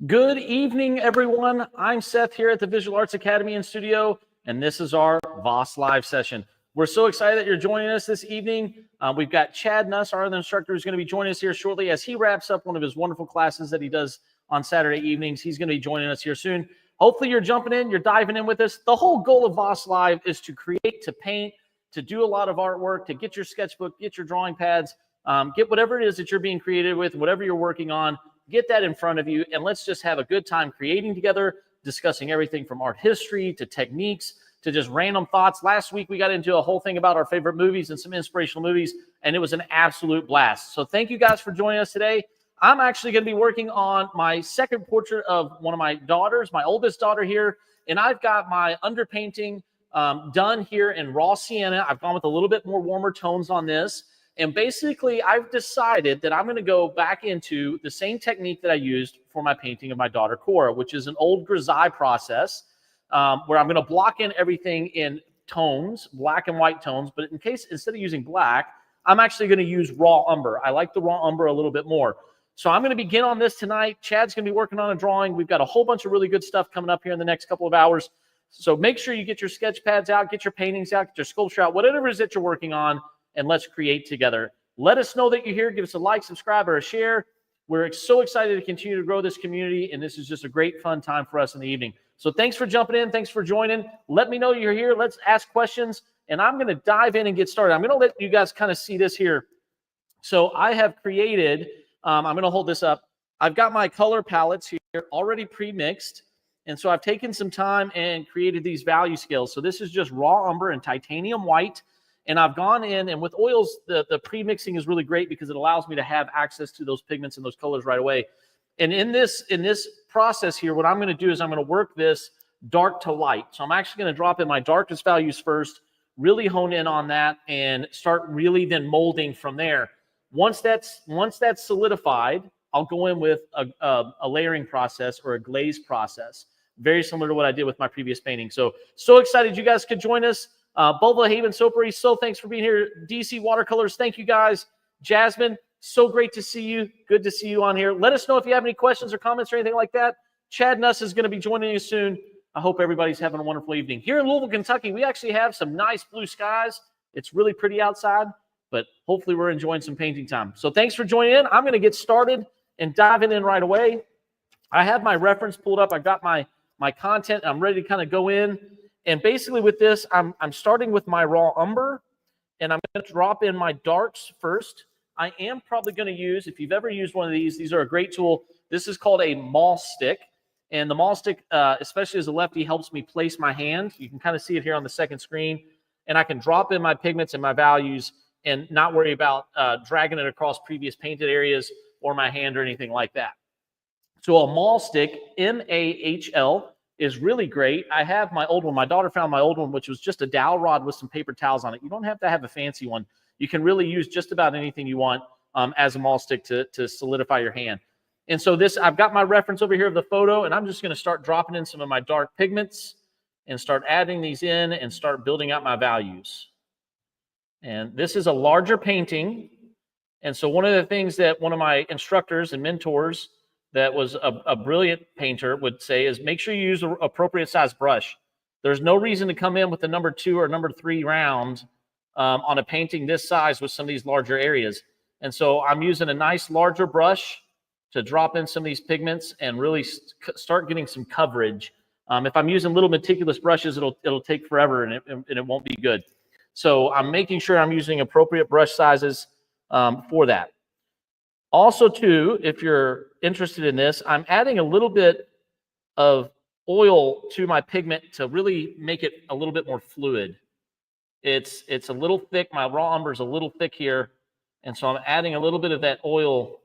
Good evening, everyone. I'm Seth here at the Visual Arts Academy and Studio, and this is our VAAS live session. We're so excited that you're joining us this evening. We've got Chad Nuss, our other instructor, who's going to be joining us here shortly as he wraps up one of his wonderful classes that he does on Saturday evenings. He's going to be joining us here soon. Hopefully you're jumping in, you're diving in with us. The whole goal of VAAS Live is to create, to paint, to do a lot of artwork, to get your sketchbook, get your drawing pads, get whatever it is that you're being creative with, whatever you're working on, get that in front of you, and let's just have a good time creating together, discussing everything from art history to techniques to just random thoughts. Last week, we got into a whole thing about our favorite movies and some inspirational movies, and it was an absolute blast. So thank you guys for joining us today. I'm actually going to be working on my second portrait of one of my daughters, my oldest daughter here, and I've got my underpainting done here in raw sienna. I've gone with a little bit more warmer tones on this. And basically, I've decided that I'm going to go back into the same technique that I used for my painting of my daughter, Cora, which is an old grisaille process where I'm going to block in everything in tones, black and white tones. But instead of using black, I'm actually going to use raw umber. I like the raw umber a little bit more. So I'm going to begin on this tonight. Chad's going to be working on a drawing. We've got a whole bunch of really good stuff coming up here in the next couple of hours. So make sure you get your sketch pads out, get your paintings out, get your sculpture out, whatever it is that you're working on, and let's create together. Let us know that you're here. Give us a like, subscribe, or a share. We're so excited to continue to grow this community, and this is just a great, fun time for us in the evening. So thanks for jumping in. Thanks for joining. Let me know you're here. Let's ask questions, and I'm going to dive in and get started. I'm going to let you guys kind of see this here. So I have created, I'm going to hold this up. I've got my color palettes here already pre-mixed, and so I've taken some time and created these value scales. So this is just raw umber and titanium white. And I've gone in, and with oils, the pre-mixing is really great because it allows me to have access to those pigments and those colors right away. And in this process here, what I'm going to do is I'm going to work this dark to light. So I'm actually going to drop in my darkest values first, really hone in on that, and start really then molding from there. Once that's solidified, I'll go in with a layering process or a glaze process, very similar to what I did with my previous painting. So excited you guys could join us. Bova Haven Soapery, so thanks for being here. DC Watercolors, thank you guys. Jasmine, so great to see you. Good to see you on here. Let us know if you have any questions or comments or anything like that. Chad Nuss is going to be joining you soon. I hope everybody's having a wonderful evening. Here in Louisville, Kentucky, we actually have some nice blue skies. It's really pretty outside, but hopefully we're enjoying some painting time. So thanks for joining in. I'm going to get started and diving in right away. I have my reference pulled up. I've got my content. I'm ready to kind of go in. And basically with this, I'm starting with my raw umber, and I'm going to drop in my darks first. I am probably going to use, if you've ever used one of these are a great tool. This is called a maul stick. And the maul stick, especially as a lefty, helps me place my hand. You can kind of see it here on the second screen. And I can drop in my pigments and my values and not worry about dragging it across previous painted areas or my hand or anything like that. So a maul stick, M-A-H-L, is really great. I have my old one. My daughter found my old one, which was just a dowel rod with some paper towels on it. You don't have to have a fancy one. You can really use just about anything you want as a maul stick to solidify your hand. And so I've got my reference over here of the photo, and I'm just going to start dropping in some of my dark pigments and start adding these in and start building out my values. And this is a larger painting. And so one of the things that one of my instructors and mentors that was a brilliant painter would say is make sure you use an appropriate size brush. There's no reason to come in with a number 2 or number 3 round on a painting this size with some of these larger areas. And so I'm using a nice larger brush to drop in some of these pigments and really start getting some coverage. If I'm using little meticulous brushes, it'll take forever and it won't be good. So I'm making sure I'm using appropriate brush sizes for that. Also, too, if you're interested in this, I'm adding a little bit of oil to my pigment to really make it a little bit more fluid. It's a little thick. My raw umber is a little thick here, and so I'm adding a little bit of that oil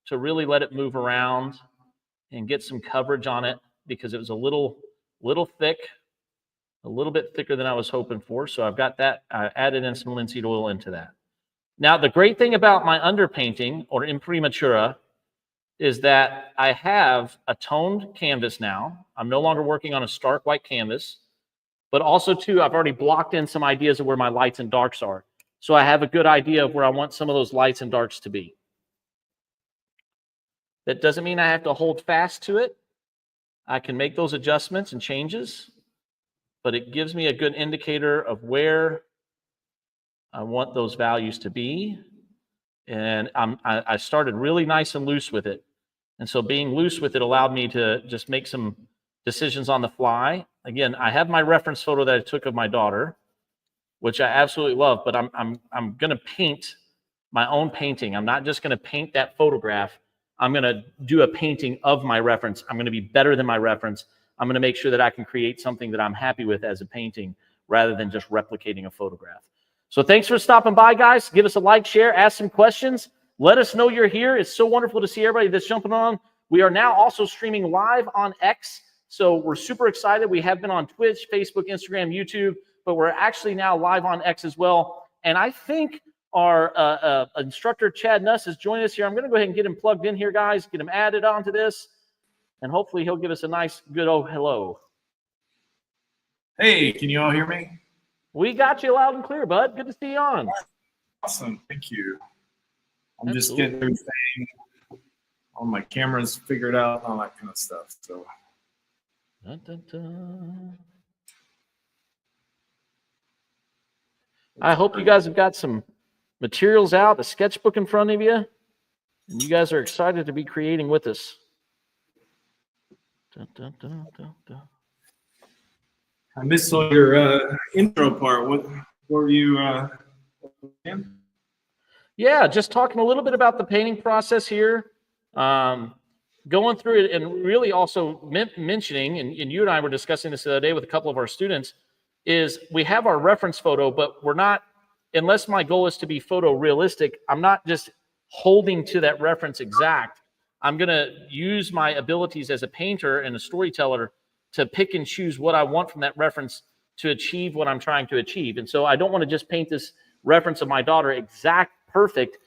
to really let it move around and get some coverage on it because it was a little thick, a little bit thicker than I was hoping for. So I've got that. I added in some linseed oil into that. Now, the great thing about my underpainting or imprimatura is that I have a toned canvas now. I'm no longer working on a stark white canvas, but also too, I've already blocked in some ideas of where my lights and darks are. So I have a good idea of where I want some of those lights and darks to be. That doesn't mean I have to hold fast to it. I can make those adjustments and changes, but it gives me a good indicator of where I want those values to be. And I started really nice and loose with it. And so being loose with it allowed me to just make some decisions on the fly. Again, I have my reference photo that I took of my daughter, which I absolutely love, but I'm going to paint my own painting. I'm not just going to paint that photograph. I'm going to do a painting of my reference. I'm going to be better than my reference. I'm going to make sure that I can create something that I'm happy with as a painting rather than just replicating a photograph. So thanks for stopping by, guys. Give us a like, share, ask some questions. Let us know you're here. It's so wonderful to see everybody that's jumping on. We are now also streaming live on X. So we're super excited. We have been on Twitch, Facebook, Instagram, YouTube, but we're actually now live on X as well. And I think our instructor, Chad Nuss, is joining us here. I'm going to go ahead and get him plugged in here, guys, get him added onto this, and hopefully he'll give us a nice, good old hello. Hey, can you all hear me? We got you loud and clear, bud. Good to see you on. Awesome. Thank you. I'm just getting everything, all my cameras figured out, all that kind of stuff. So. Dun, dun, dun. I hope you guys have got some materials out, the sketchbook in front of you, and you guys are excited to be creating with us. Dun, dun, dun, dun, dun. I missed all your intro part. What were you Yeah, just talking a little bit about the painting process here, going through it, and really also mentioning, and you and I were discussing this the other day with a couple of our students, is we have our reference photo, but we're not, unless my goal is to be photorealistic, I'm not just holding to that reference exact. I'm going to use my abilities as a painter and a storyteller to pick and choose what I want from that reference to achieve what I'm trying to achieve. And so I don't want to just paint this reference of my daughter exact, perfect,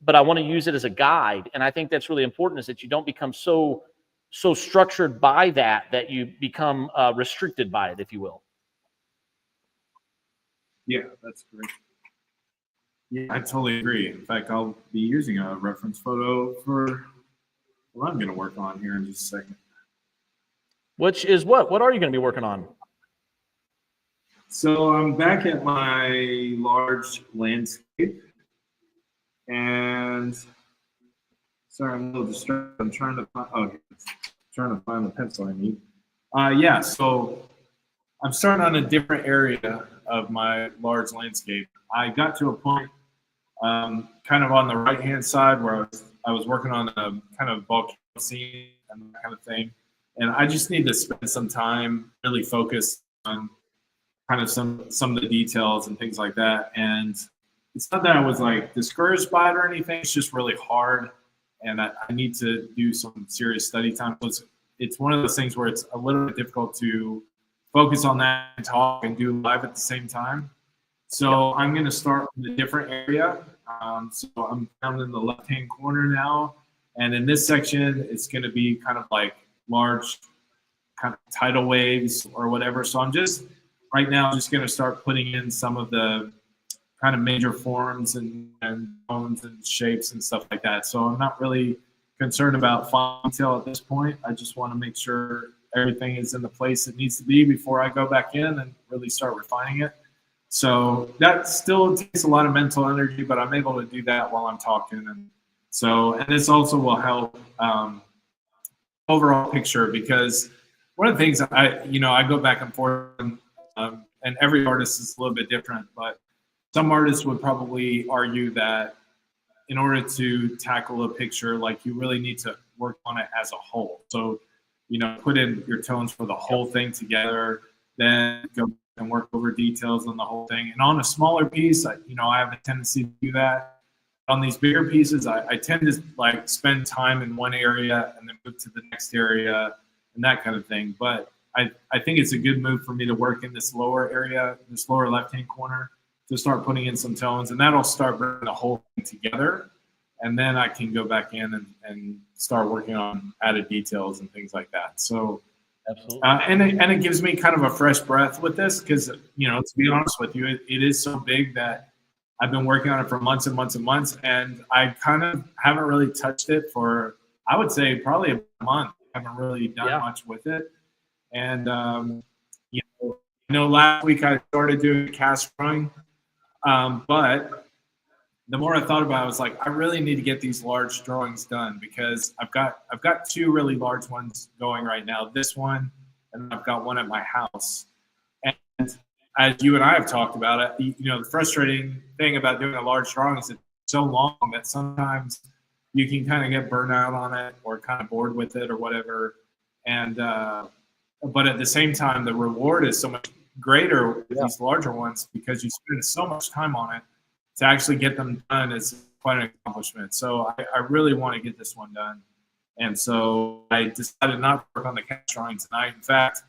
but I want to use it as a guide. And I think that's really important, is that you don't become so structured by that you become restricted by it, if you will. Yeah, that's great. Yeah, I totally agree. In fact, I'll be using a reference photo for what I'm going to work on here in just a second. Which is what? What are you going to be working on? So I'm back at my large landscape, and sorry, I'm a little distracted. I'm trying to find the pencil I need. Yeah, so I'm starting on a different area of my large landscape. I got to a point kind of on the right-hand side where I was working on a kind of volcano scene and that kind of thing. And I just need to spend some time really focused on kind of some of the details and things like that. And it's not that I was like discouraged by it or anything. It's just really hard. And I need to do some serious study time. It's one of those things where it's a little bit difficult to focus on that and talk and do live at the same time. So I'm going to start from a different area. So I'm down in the left-hand corner now. And in this section, it's going to be kind of like large kind of tidal waves or whatever. So I'm just right now just going to start putting in some of the kind of major forms and tones and shapes and stuff like that. So I'm not really concerned about fine detail at this point. I just want to make sure everything is in the place it needs to be before I go back in and really start refining it. So that still takes a lot of mental energy, but I'm able to do that while I'm talking. And this also will help overall picture, because one of the things I go back and forth, and every artist is a little bit different, but some artists would probably argue that in order to tackle a picture, like you really need to work on it as a whole. So, put in your tones for the whole thing together, then go and work over details on the whole thing. And on a smaller piece, I have a tendency to do that. On these bigger pieces, I tend to like spend time in one area and then move to the next area and that kind of thing. But I think it's a good move for me to work in this lower area, this lower left-hand corner, to start putting in some tones, and that'll start bringing the whole thing together. And then I can go back in and start working on added details and things like that. So, absolutely. And it gives me kind of a fresh breath with this, because, to be honest with you, it is so big that I've been working on it for months and months and months, and I kind of haven't really touched it for, I would say probably a month. I haven't really done much with it. And, last week I started doing cast drawing, but the more I thought about it, I was like, I really need to get these large drawings done because I've got two really large ones going right now. This one, and I've got one at my house. And as you and I have talked about it, the frustrating thing about doing a large drawing is it's so long that sometimes you can kind of get burnt out on it or kind of bored with it or whatever. And but at the same time, the reward is so much greater with these larger ones because you spend so much time on it. To actually get them done is quite an accomplishment. So I really want to get this one done. And so I decided not to work on the cast drawing tonight. In fact,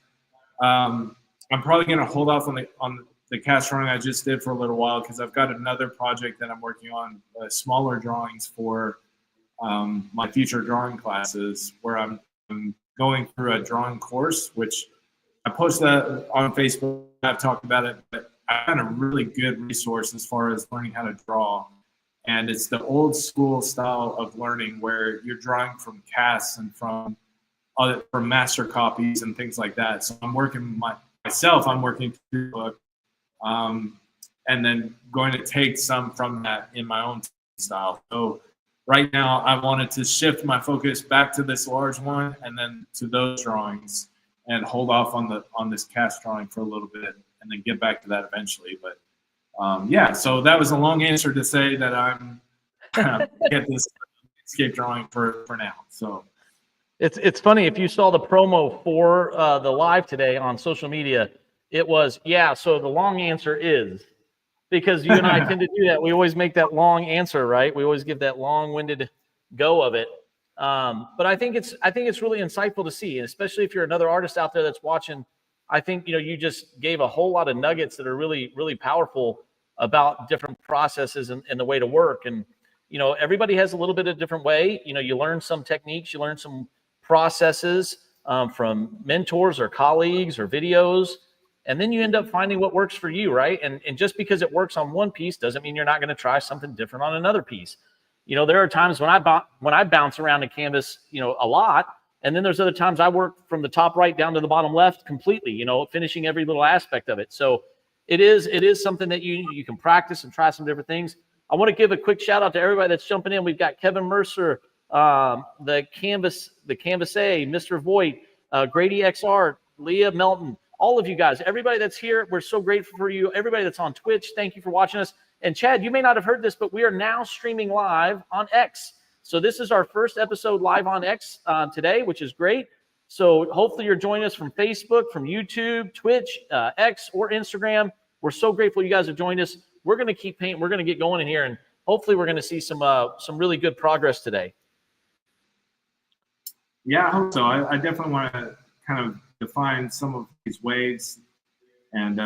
I'm probably going to hold off on the cast drawing I just did for a little while because I've got another project that I'm working on, smaller drawings for my future drawing classes where I'm going through a drawing course, which I posted that on Facebook. I've talked about it, but I found a really good resource as far as learning how to draw. And it's the old school style of learning where you're drawing from casts and from master copies and things like that. So I'm working I'm working through the book and then going to take some from that in my own style. So right now I wanted to shift my focus back to this large one and then to those drawings and hold off on this cast drawing for a little bit and then get back to that eventually. But so that was a long answer to say that I'm get this escape drawing for now. So it's funny, if you saw the promo for the live today on social media, it was, so the long answer is, because you and I tend to do that. We always make that long answer, right? We always give that long-winded go of it. But I think it's really insightful to see, and especially if you're another artist out there that's watching. I think, you just gave a whole lot of nuggets that are really, really powerful about different processes and the way to work. And, everybody has a little bit of a different way. You learn some techniques, you learn some processes from mentors or colleagues or videos, and then you end up finding what works for you, right? And just because it works on one piece doesn't mean you're not going to try something different on another piece. There are times when I bounce around a canvas, a lot. And then there's other times I work from the top right down to the bottom left completely, finishing every little aspect of it. So it is something that you can practice and try some different things. I want to give a quick shout out to everybody that's jumping in. We've got Kevin Mercer, the Canvas A, Mr. Voigt, Grady XR, Leah Melton, all of you guys, everybody that's here. We're so grateful for you. Everybody that's on Twitch, thank you for watching us. And Chad, you may not have heard this, but we are now streaming live on X. So this is our first episode live on X today, which is great. So hopefully you're joining us from Facebook, from YouTube, Twitch, X, or Instagram. We're so grateful you guys have joined us. We're going to keep painting. We're going to get going in here, and hopefully we're going to see some really good progress today. Yeah, I hope so. I definitely want to kind of define some of these waves and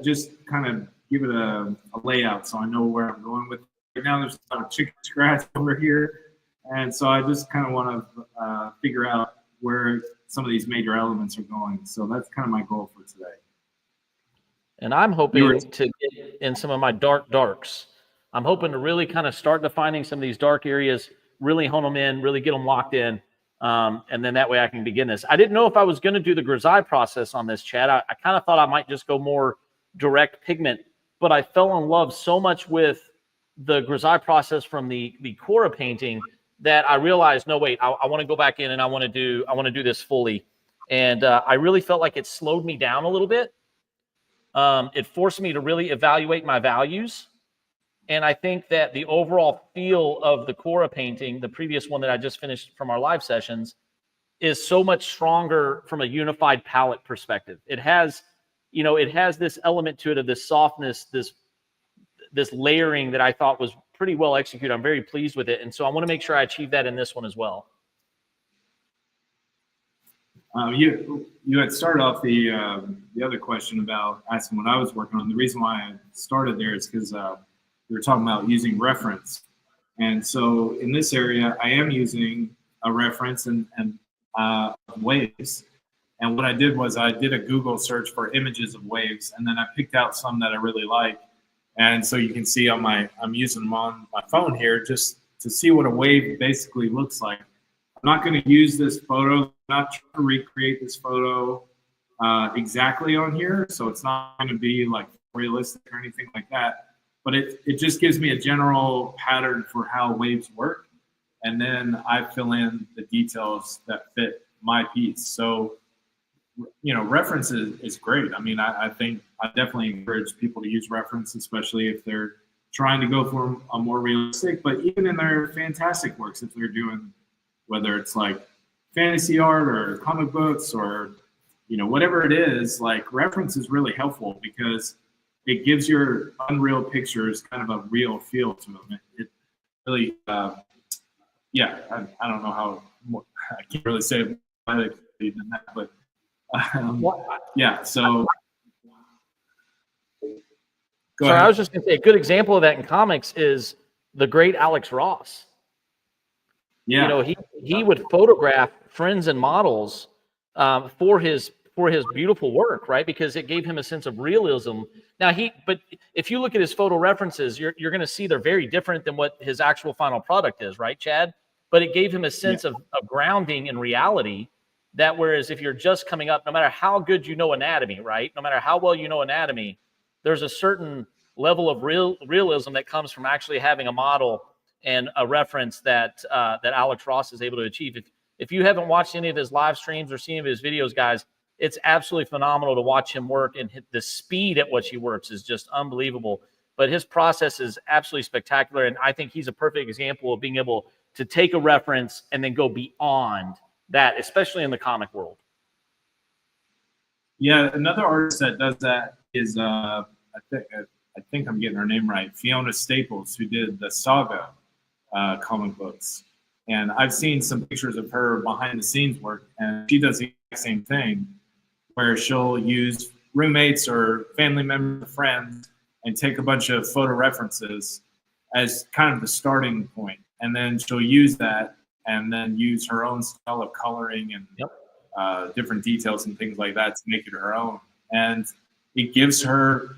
just kind of give it a layout so I know where I'm going with it. Right now there's a lot of chicken scratch over here, and so I just kind of want to figure out where some of these major elements are going. So that's kind of my goal for today. And I'm hoping to get in some of my darks. I'm hoping to really kind of start defining some of these dark areas, really hone them in, really get them locked in, and then that way I can begin this. I didn't know if I was going to do the grisaille process on this, Chad. I kind of thought I might just go more direct pigment, but I fell in love so much with the grisaille process from the Cora painting that I realized, no, wait, I want to go back in and I want to do this fully. And I really felt like it slowed me down a little bit. It forced me to really evaluate my values. And I think that the overall feel of the Cora painting, the previous one that I just finished from our live sessions, is so much stronger from a unified palette perspective. It has this element to it of this softness, this layering that I thought was pretty well executed. I'm very pleased with it. And so I want to make sure I achieve that in this one as well. You had started off the other question about asking what I was working on. The reason why I started there is because we were talking about using reference. And so in this area, I am using a reference and waves. And what I did was I did a Google search for images of waves, and then I picked out some that I really like. And so you can see I'm using them on my phone here just to see what a wave basically looks like. I'm not going to use this photo, I'm not trying to recreate this photo exactly on here, so it's not going to be like realistic or anything like that. But it just gives me a general pattern for how waves work, and then I fill in the details that fit my piece. So, you know, reference is great. I mean, I think I definitely encourage people to use reference, especially if they're trying to go for a more realistic, but even in their fantastic works, if they're doing, whether it's like fantasy art or comic books or, you know, whatever it is, like reference is really helpful because it gives your unreal pictures kind of a real feel to them. It really, yeah, I don't know how, I can't really say it more than that, but yeah, so. So I was just going to say a good example of that in comics is the great Alex Ross. Yeah. You know, he would photograph friends and models for his beautiful work, right? Because it gave him a sense of realism. Now but if you look at his photo references, you're going to see they're very different than what his actual final product is, right, Chad? But it gave him a sense of grounding in reality. That whereas if you're just coming up, no matter how good you know anatomy, right? No matter how well you know anatomy, there's a certain level of realism that comes from actually having a model and a reference that that Alex Ross is able to achieve. If you haven't watched any of his live streams or seen any of his videos, guys, it's absolutely phenomenal to watch him work, and the speed at which he works is just unbelievable. But his process is absolutely spectacular, and I think he's a perfect example of being able to take a reference and then go beyond that, especially in the comic world. Yeah, another artist that does that is I think I'm getting her name right, Fiona Staples, who did the Saga comic books. And I've seen some pictures of her behind the scenes work, and she does the exact same thing, where she'll use roommates or family members, friends, and take a bunch of photo references as kind of the starting point. And then she'll use that and then use her own style of coloring and different details and things like that to make it her own. And it gives her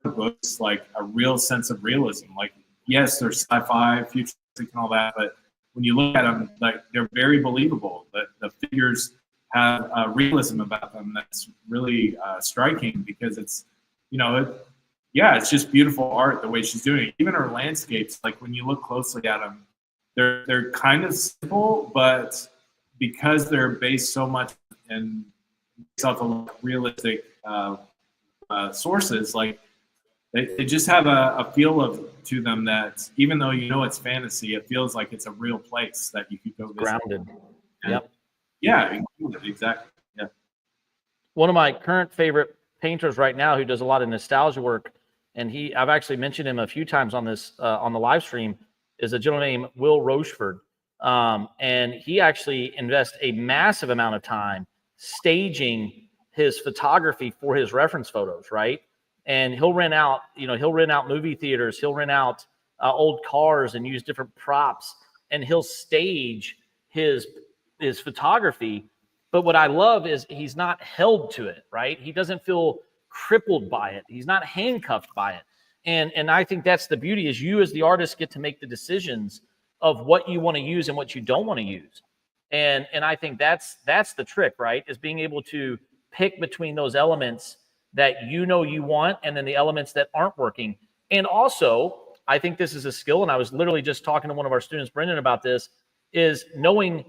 books like a real sense of realism. Like, yes, there's sci-fi, futuristic and all that, but when you look at them, like they're very believable. The figures have realism about them that's really striking because it's, you know, it's just beautiful art the way she's doing it. Even her landscapes, like when you look closely at them, they're kind of simple, but because they're based so much in realistic sources, like they just have a feel to them that even though you know it's fantasy, it feels like it's a real place that you could go visit. Grounded. Yep. Yeah, exactly. Yeah. One of my current favorite painters right now who does a lot of nostalgia work, and I've actually mentioned him a few times on this on the live stream, is a gentleman named Will Rocheford. And he actually invests a massive amount of time staging his photography for his reference photos, right? And he'll rent out movie theaters, he'll rent out old cars and use different props, and he'll stage his photography. But what I love is he's not held to it, right? He doesn't feel crippled by it. He's not handcuffed by it. And I think that's the beauty, is you as the artist get to make the decisions of what you want to use and what you don't want to use. And I think that's the trick, right? Is being able to pick between those elements that you want and then the elements that aren't working. And also, I think this is a skill, and I was literally just talking to one of our students, Brendan, about this, is knowing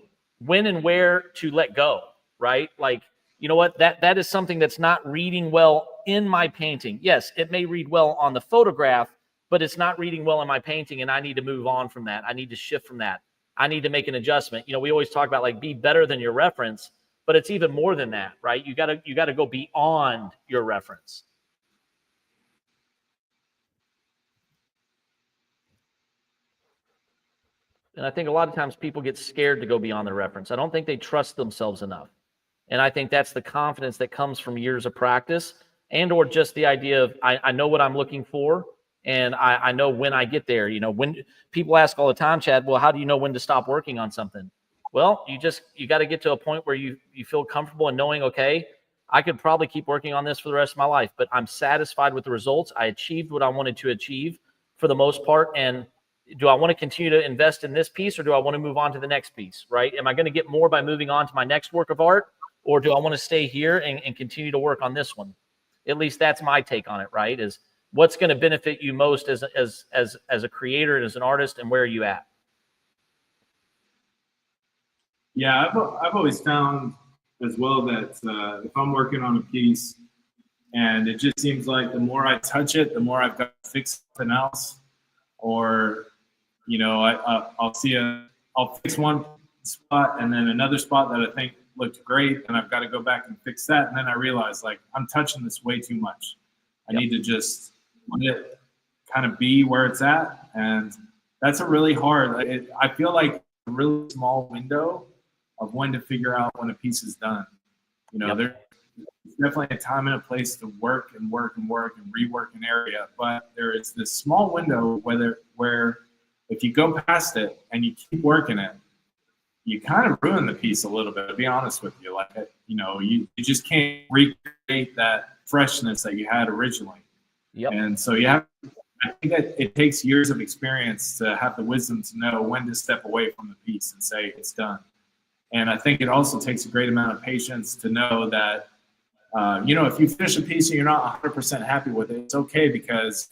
when and where to let go, right? Like, you know what, that is something that's not reading well in my painting. Yes, it may read well on the photograph, but it's not reading well in my painting, and I need to move on from that. I need to shift from that. I need to make an adjustment. You know, we always talk about like be better than your reference, but it's even more than that, right? You gotta go beyond your reference. And I think a lot of times people get scared to go beyond their reference. I don't think they trust themselves enough. And I think that's the confidence that comes from years of practice, and or just the idea of I know what I'm looking for, and I know when I get there. You know, when people ask all the time, Chad, well, how do you know when to stop working on something? Well, you got to get to a point where you feel comfortable in knowing, okay, I could probably keep working on this for the rest of my life, but I'm satisfied with the results. I achieved what I wanted to achieve for the most part. And do I want to continue to invest in this piece, or do I want to move on to the next piece, right? Am I going to get more by moving on to my next work of art, or do I want to stay here and continue to work on this one? At least that's my take on it, right? Is what's going to benefit you most as a creator and as an artist, and where are you at? Yeah, I've always found as well that if I'm working on a piece and it just seems like the more I touch it, the more I've got to fix something else, or I'll fix one spot and then another spot that I think looked great, and I've got to go back and fix that, and then I realize like I'm touching this way too much. I need to just let it kind of be where it's at, and that's a really hard. I feel like a really small window of when to figure out when a piece is done. There's definitely a time and a place to work and rework an area, but there is this small window where if you go past it and you keep working it, you kind of ruin the piece a little bit, to be honest with you. Like, you just can't recreate that freshness that you had originally. Yep. And so I think that it takes years of experience to have the wisdom to know when to step away from the piece and say it's done. And I think it also takes a great amount of patience to know that, if you finish a piece and you're not 100% happy with it, it's okay, because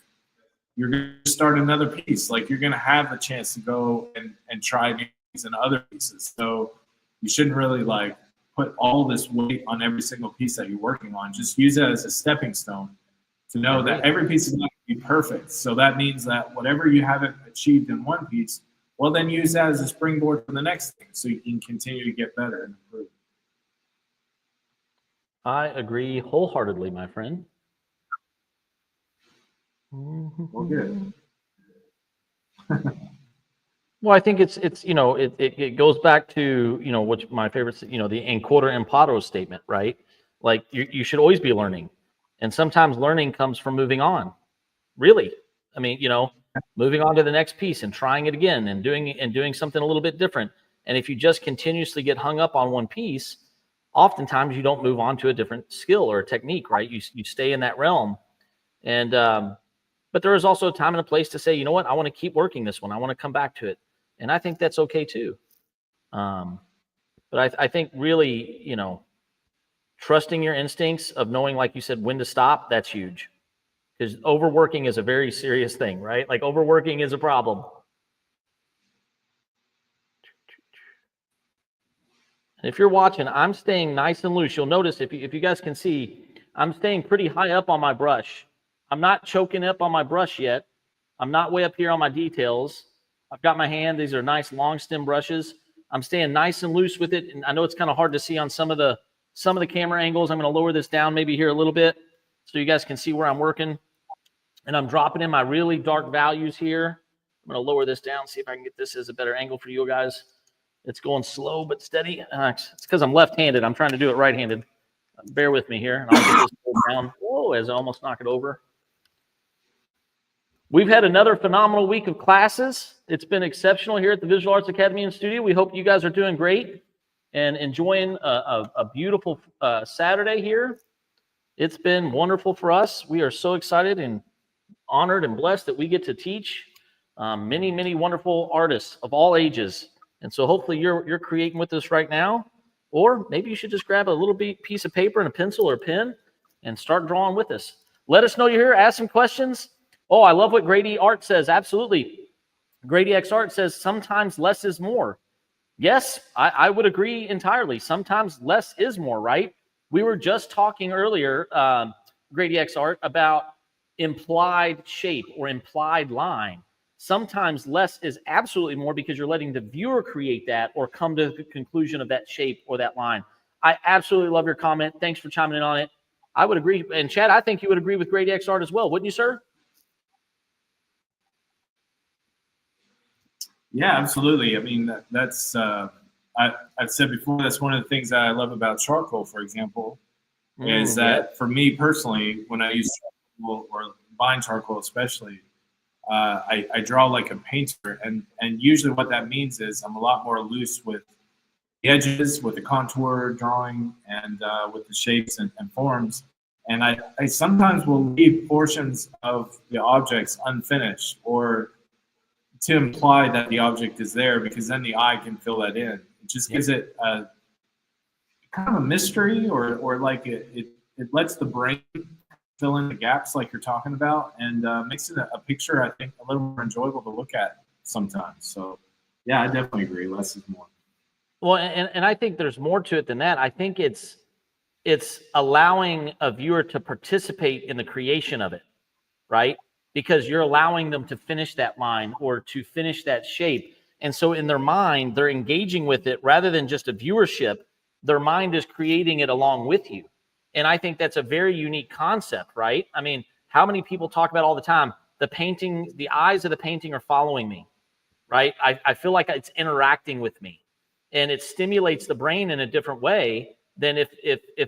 you're going to start another piece. Like, you're going to have a chance to go and try things in other pieces. So you shouldn't really like put all this weight on every single piece that you're working on. Just use it as a stepping stone to know that every piece is not going to be perfect. So that means that whatever you haven't achieved in one piece, well, then use that as a springboard for the next thing, so you can continue to get better and improve. I agree wholeheartedly, my friend. Well, good. Well, I think it goes back to, what's my favorite, the encoder imparo statement, right? Like, you should always be learning. And sometimes learning comes from moving on. Really. I mean, moving on to the next piece and trying it again and doing something a little bit different. And if you just continuously get hung up on one piece, oftentimes you don't move on to a different skill or a technique, right? You stay in that realm. And but there is also a time and a place to say, you know what, I want to keep working this one. I want to come back to it. And I think that's okay too. But I think really, trusting your instincts of knowing, like you said, when to stop, that's huge. Because overworking is a very serious thing, right? Like, overworking is a problem. And if you're watching, I'm staying nice and loose. You'll notice, if you guys can see, I'm staying pretty high up on my brush. I'm not choking up on my brush yet. I'm not way up here on my details. I've got my hand. These are nice long stem brushes. I'm staying nice and loose with it. And I know it's kind of hard to see on some of the camera angles. I'm going to lower this down maybe here a little bit so you guys can see where I'm working. And I'm dropping in my really dark values here. I'm going to lower this down, see if I can get this as a better angle for you guys. It's going slow but steady. It's because I'm left-handed. I'm trying to do it right-handed. Bear with me here, and I'll get this down. Whoa, as I almost knock it over. We've had another phenomenal week of classes. It's been exceptional here at the Visual Arts Academy and Studio. We hope you guys are doing great and enjoying a beautiful Saturday here. It's been wonderful for us. We are so excited and honored and blessed that we get to teach many, many wonderful artists of all ages. And so hopefully you're creating with us right now, or maybe you should just grab a little piece of paper and a pencil or a pen and start drawing with us. Let us know you're here. Ask some questions. Oh, I love what Grady Art says. Absolutely. Grady X Art says sometimes less is more. Yes, I would agree entirely. Sometimes less is more, right? We were just talking earlier, Grady X Art, about implied shape or implied line. Sometimes less is absolutely more because you're letting the viewer create that or come to the conclusion of that shape or that line. I absolutely love your comment. Thanks for chiming in on it. I would agree. And Chad, I think you would agree with Grady X Art as well, wouldn't you, sir? Yeah, absolutely. I mean, that's I've said before, that's one of the things that I love about charcoal, for example, is that for me personally, when I use charcoal or bind charcoal especially, I draw like a painter, and usually what that means is I'm a lot more loose with the edges, with the contour drawing, and with the shapes and forms. And I sometimes will leave portions of the objects unfinished, or to imply that the object is there, because then the eye can fill that in. It just gives it a kind of a mystery, or like it lets the brain fill in the gaps like you're talking about, and makes it a picture, I think, a little more enjoyable to look at sometimes. So yeah, I definitely agree. Less is more. Well, and I think there's more to it than that. I think it's allowing a viewer to participate in the creation of it, right? Because you're allowing them to finish that line or to finish that shape. And so in their mind, they're engaging with it rather than just a viewership. Their mind is creating it along with you. And I think that's a very unique concept, right? I mean, how many people talk about all the time, the painting, the eyes of the painting are following me, right? I feel like it's interacting with me, and it stimulates the brain in a different way than if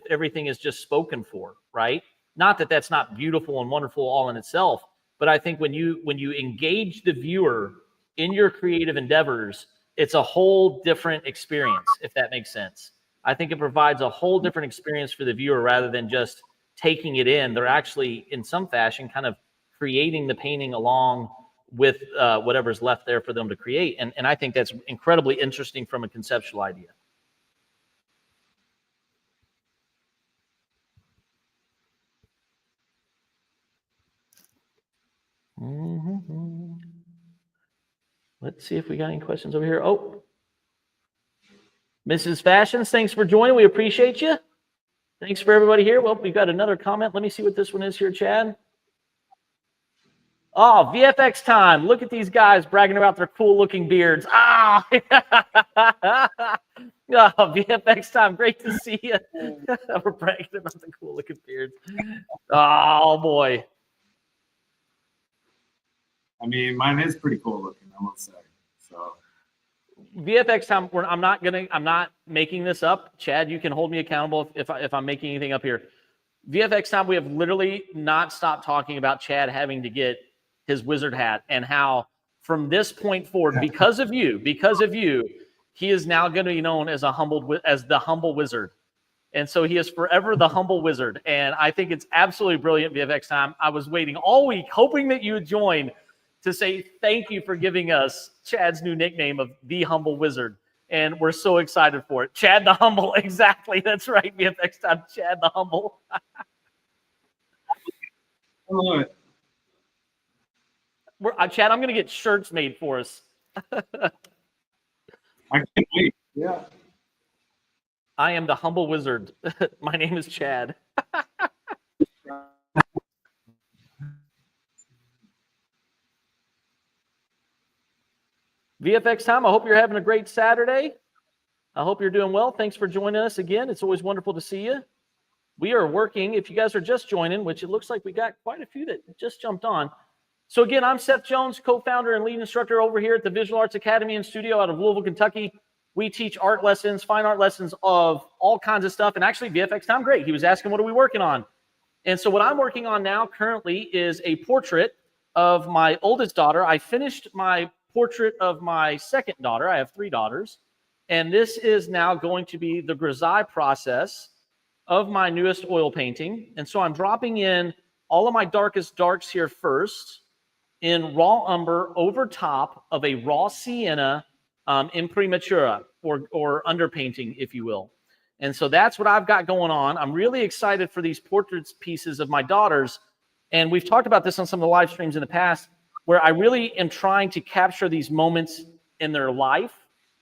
everything is just spoken for, right? Not that that's not beautiful and wonderful all in itself, but I think when you engage the viewer in your creative endeavors, it's a whole different experience, if that makes sense. I think it provides a whole different experience for the viewer rather than just taking it in. They're actually, in some fashion, kind of creating the painting along with whatever's left there for them to create. And I think that's incredibly interesting from a conceptual idea. Mm-hmm. Let's see if we got any questions over here. Oh, Mrs. Fashions, thanks for joining. We appreciate you. Thanks for everybody here. Well, we've got another comment. Let me see what this one is here, Chad. Oh, VFX time. Look at these guys bragging about their cool-looking beards. Ah! Oh, VFX time. Great to see you. We're bragging about the cool-looking beards. Oh, boy. I mean, mine is pretty cool looking, I will say. So VFX time. I'm not making this up. Chad, you can hold me accountable if I'm making anything up here. VFX time. We have literally not stopped talking about Chad having to get his wizard hat, and how from this point forward, because of you, he is now going to be known as the humble wizard. And so he is forever the humble wizard. And I think it's absolutely brilliant, VFX time. I was waiting all week, hoping that you would join to say thank you for giving us Chad's new nickname of the humble wizard. And we're so excited for it. Chad the Humble. Exactly. That's right. VFX time. Chad the Humble. I love it. Chad, I'm going to get shirts made for us. I can't wait. Yeah. I am the humble wizard. My name is Chad. VFX time, I hope you're having a great Saturday. I hope you're doing well. Thanks for joining us again. It's always wonderful to see you. We are working, if you guys are just joining, which it looks like we got quite a few that just jumped on. So again, I'm Seth Jones, co-founder and lead instructor over here at the Visual Arts Academy and Studio out of Louisville, Kentucky. We teach art lessons, fine art lessons of all kinds of stuff. And actually, VFX time, great. He was asking, what are we working on? And so what I'm working on now currently is a portrait of my oldest daughter. I finished my portrait of my second daughter. I have 3 daughters. And this is now going to be the grisaille process of my newest oil painting. And so I'm dropping in all of my darkest darks here first in raw umber over top of a raw sienna imprimatura, or underpainting, if you will. And so that's what I've got going on. I'm really excited for these portraits pieces of my daughters. And we've talked about this on some of the live streams in the past, where I really am trying to capture these moments in their life,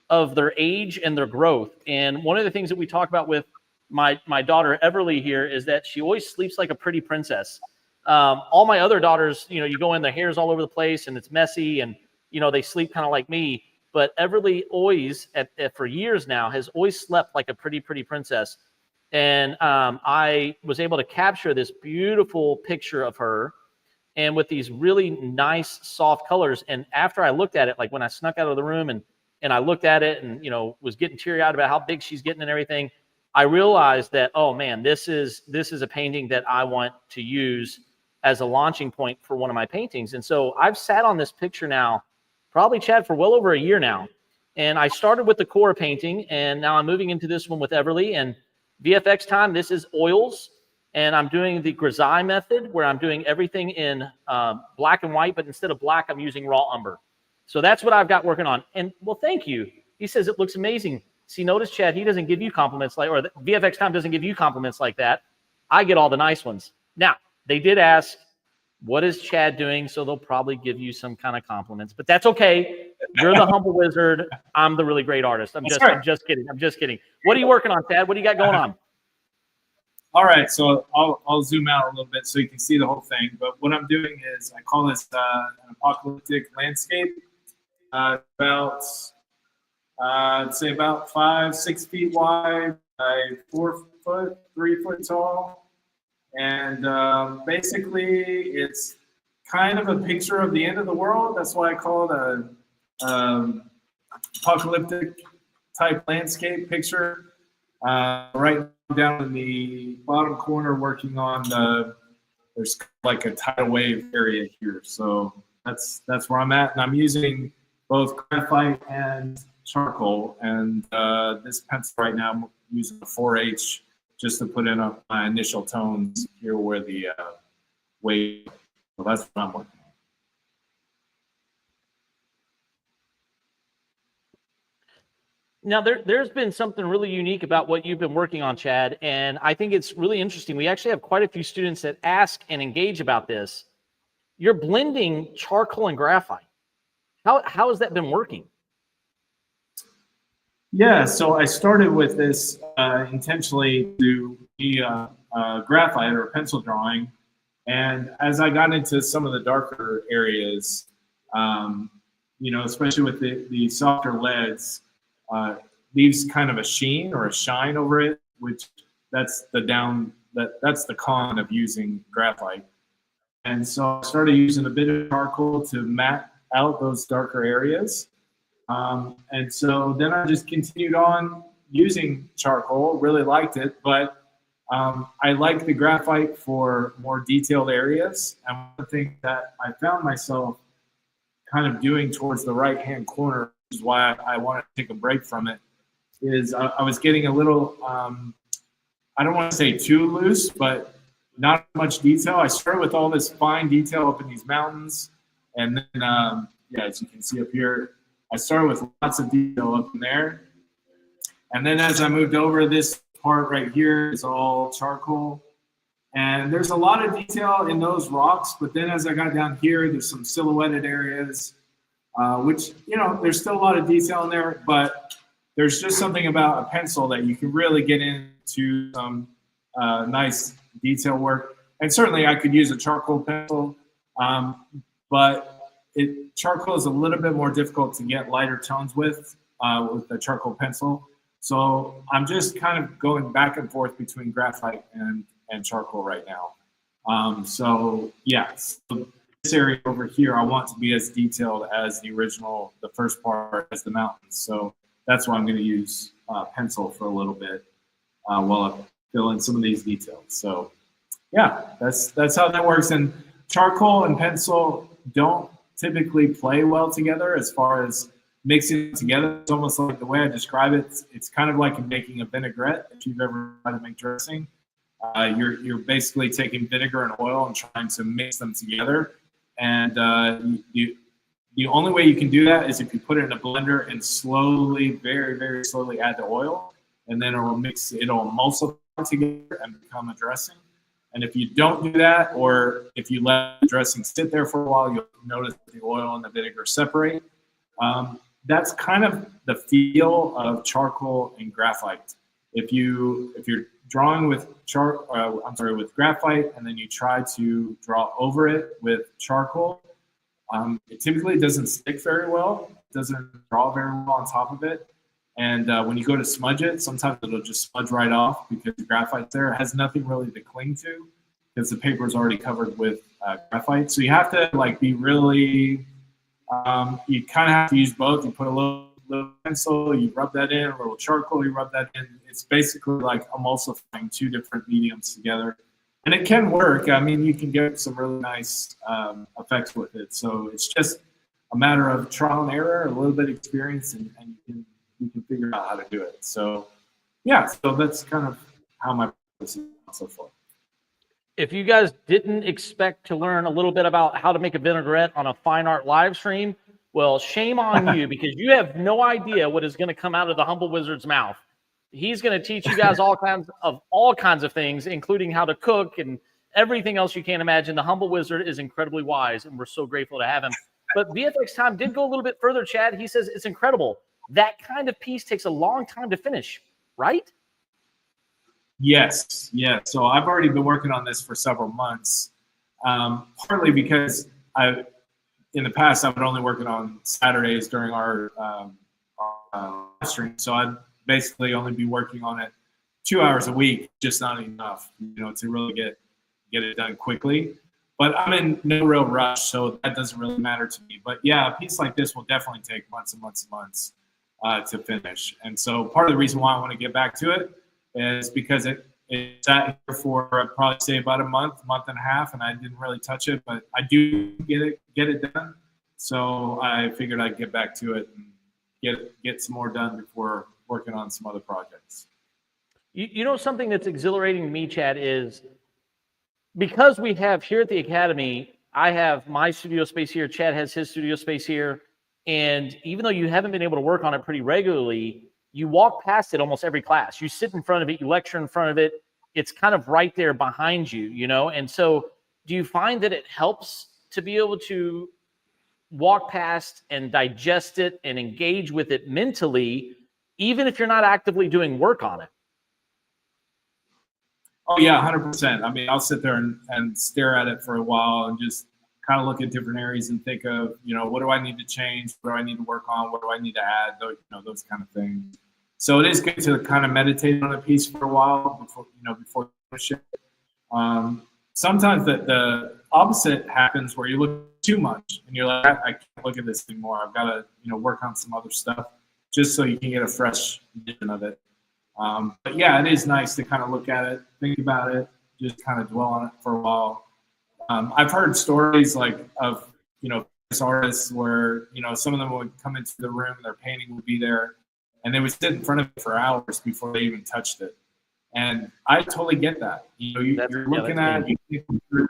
of their age and their growth. And one of the things that we talk about with my daughter Everly here is that she always sleeps like a pretty princess. All my other daughters, you go in, their hair's all over the place and it's messy, and they sleep kind of like me. But Everly always, for years now, has always slept like a pretty princess. And I was able to capture this beautiful picture of her, and with these really nice soft colors. And after I looked at it, like when I snuck out of the room and I looked at it and was getting teary-eyed about how big she's getting and everything, I realized that, oh man, this is a painting that I want to use as a launching point for one of my paintings. And so I've sat on this picture now, probably, Chad, for well over a year now. And I started with the core painting, and now I'm moving into this one with Everly. And VFX time, this is oils. And I'm doing the grisaille method, where I'm doing everything in black and white, but instead of black, I'm using raw umber. So that's what I've got working on. And well, thank you. He says it looks amazing. See, notice, Chad, he doesn't give you compliments like, or the VFX Time doesn't give you compliments like that. I get all the nice ones. Now, they did ask, what is Chad doing? So they'll probably give you some kind of compliments, but that's okay. You're the humble wizard. I'm the really great artist. I'm just kidding. I'm just kidding. What are you working on, Chad? What do you got going on? All right, so I'll zoom out a little bit so you can see the whole thing. But what I'm doing is I call this an apocalyptic landscape. About I'd say about 5-6 feet wide, 4 foot, 3 foot tall, and basically it's kind of a picture of the end of the world. That's why I call it a apocalyptic type landscape picture. Right down in the bottom corner, working on there's like a tidal wave area here. So that's where I'm at, and I'm using both graphite and charcoal. And this pencil right now, I'm using a 4H just to put in my initial tones here where the wave. So that's what I'm working on. Now, there's been something really unique about what you've been working on, Chad, and I think it's really interesting. We actually have quite a few students that ask and engage about this. You're blending charcoal and graphite. How has that been working? Yeah, so I started with this intentionally to be graphite or pencil drawing, and as I got into some of the darker areas, you know, especially with the softer leads, leaves kind of a sheen or a shine over it, which that's the con of using graphite. And so I started using a bit of charcoal to matte out those darker areas. And so then I just continued on using charcoal, really liked it, but I like the graphite for more detailed areas. And one thing that I found myself kind of doing towards the right-hand corner, which is why I wanted to take a break from it, is I was getting a little, I don't want to say too loose, but not much detail. I started with all this fine detail up in these mountains, and then, yeah, as you can see up here, I started with lots of detail up in there. And then as I moved over, this part right here is all charcoal. And there's a lot of detail in those rocks, but then as I got down here, there's some silhouetted areas, which, you know, there's still a lot of detail in there, but there's just something about a pencil that you can really get into some nice detail work. And certainly I could use a charcoal pencil, but charcoal is a little bit more difficult to get lighter tones with the charcoal pencil. So I'm just kind of going back and forth between graphite and charcoal right now. So yes, this area over here, I want to be as detailed as the first part, as the mountains. So that's why I'm going to use pencil for a little bit while I fill in some of these details. So yeah, that's how that works. And charcoal and pencil don't typically play well together as far as mixing it together. It's almost like the way I describe it, it's kind of like making a vinaigrette. If you've ever tried to make dressing, you're basically taking vinegar and oil and trying to mix them together. And the only way you can do that is if you put it in a blender and slowly, very, very slowly add the oil, and then it'll emulsify together and become a dressing. And if you don't do that, or if you let the dressing sit there for a while, you'll notice the oil and the vinegar separate. That's kind of the feel of charcoal and graphite. If you're drawing with with graphite, and then you try to draw over it with charcoal, it typically doesn't stick very well. It doesn't draw very well on top of it. And when you go to smudge it, sometimes it'll just smudge right off because the graphite's there. It has nothing really to cling to because the paper is already covered with graphite. So you have to be really, you kind of have to use both. You put a little pencil, you rub that in, a little charcoal, you rub that in. It's basically like emulsifying two different mediums together. And it can work. I mean, you can get some really nice effects with it. So it's just a matter of trial and error, a little bit of experience, and you can figure out how to do it. So yeah, so that's kind of how my process is so far. If you guys didn't expect to learn a little bit about how to make a vinaigrette on a fine art live stream, Well, shame on you because you have no idea what is going to come out of the humble wizard's mouth. He's going to teach you guys all kinds of things, including how to cook and everything else you can't imagine. The humble wizard is incredibly wise, and we're so grateful to have him. But VFX Time did go a little bit further, Chad. He says it's incredible. That kind of piece takes a long time to finish, right? Yes, yeah. So I've already been working on this for several months, partly because in the past I would only work it on Saturdays during our live stream. So I'd basically only be working on it 2 hours a week, just not enough, to really get it done quickly. But I'm in no real rush, so that doesn't really matter to me. But yeah, a piece like this will definitely take months and months and months to finish. And so part of the reason why I want to get back to it is because it sat here for I'd probably say about a month and a half, and I didn't really touch it, but I do get it done. So I figured I'd get back to it and get some more done before working on some other projects. You know, something that's exhilarating to me, Chad, is because we have here at the Academy, I have my studio space here, Chad has his studio space here, and even though you haven't been able to work on it pretty regularly, you walk past it almost every class. You sit in front of it, you lecture in front of it. It's kind of right there behind you, And so do you find that it helps to be able to walk past and digest it and engage with it mentally, even if you're not actively doing work on it? Oh yeah, 100%. I mean, I'll sit there and stare at it for a while and just kind of look at different areas and think of, what do I need to change? What do I need to work on? What do I need to add? Those kind of things. So it is good to kind of meditate on a piece for a while before you finish it. Sometimes the opposite happens where you look too much and you're like, I can't look at this anymore. I've got to, work on some other stuff just so you can get a fresh vision of it. But yeah, it is nice to kind of look at it, think about it, just kind of dwell on it for a while. I've heard stories of artists where, some of them would come into the room, their painting would be there, and they would sit in front of it for hours before they even touched it. And I totally get that. You're looking at it, you think through,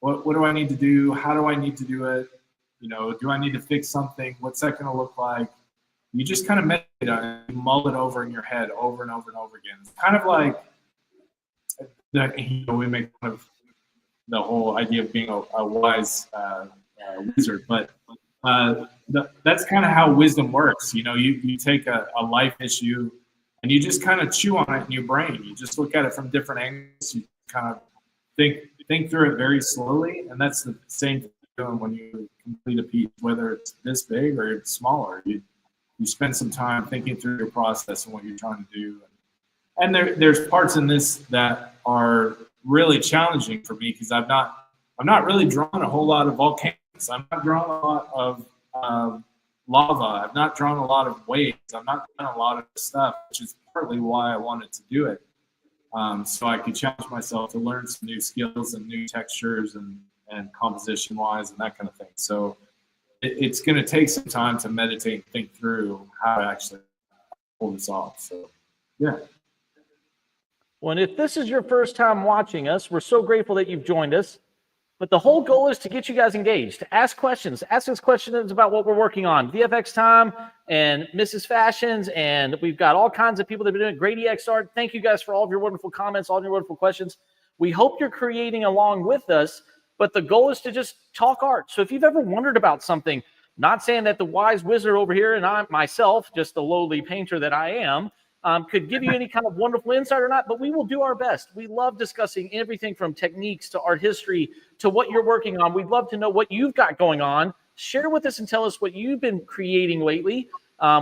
what do I need to do? How do I need to do it? Do I need to fix something? What's that going to look like? You just kind of meditate on it, you mull it over in your head over and over and over again. It's kind of like that. We make fun of the whole idea of being a wise wizard, but that's kind of how wisdom works. You take a life issue and you just kind of chew on it in your brain. You just look at it from different angles. You kind of think through it very slowly, and that's the same thing you're doing when you complete a piece, whether it's this big or it's smaller. You spend some time thinking through your process and what you're trying to do. And there's parts in this that are really challenging for me because I'm not really drawn a whole lot of volcanoes. I'm not drawn a lot of lava. I've not drawn a lot of waves. I'm not done a lot of stuff, which is partly why I wanted to do it. So I could challenge myself to learn some new skills and new textures and composition wise and that kind of thing. So it's going to take some time to meditate and think through how to actually pull this off. So, yeah. Well, and if this is your first time watching us, we're so grateful that you've joined us. But the whole goal is to get you guys engaged, to ask questions. Ask us questions about what we're working on. VFX Time and Mrs. Fashions, and we've got all kinds of people that have been doing great EX art. Thank you guys for all of your wonderful comments, all your wonderful questions. We hope you're creating along with us, but the goal is to just talk art. So if you've ever wondered about something, not saying that the wise wizard over here and I myself, just the lowly painter that I am, could give you any kind of wonderful insight or not, but we will do our best. We love discussing everything from techniques to art history to what you're working on. We'd love to know what you've got going on. Share with us and tell us what you've been creating lately.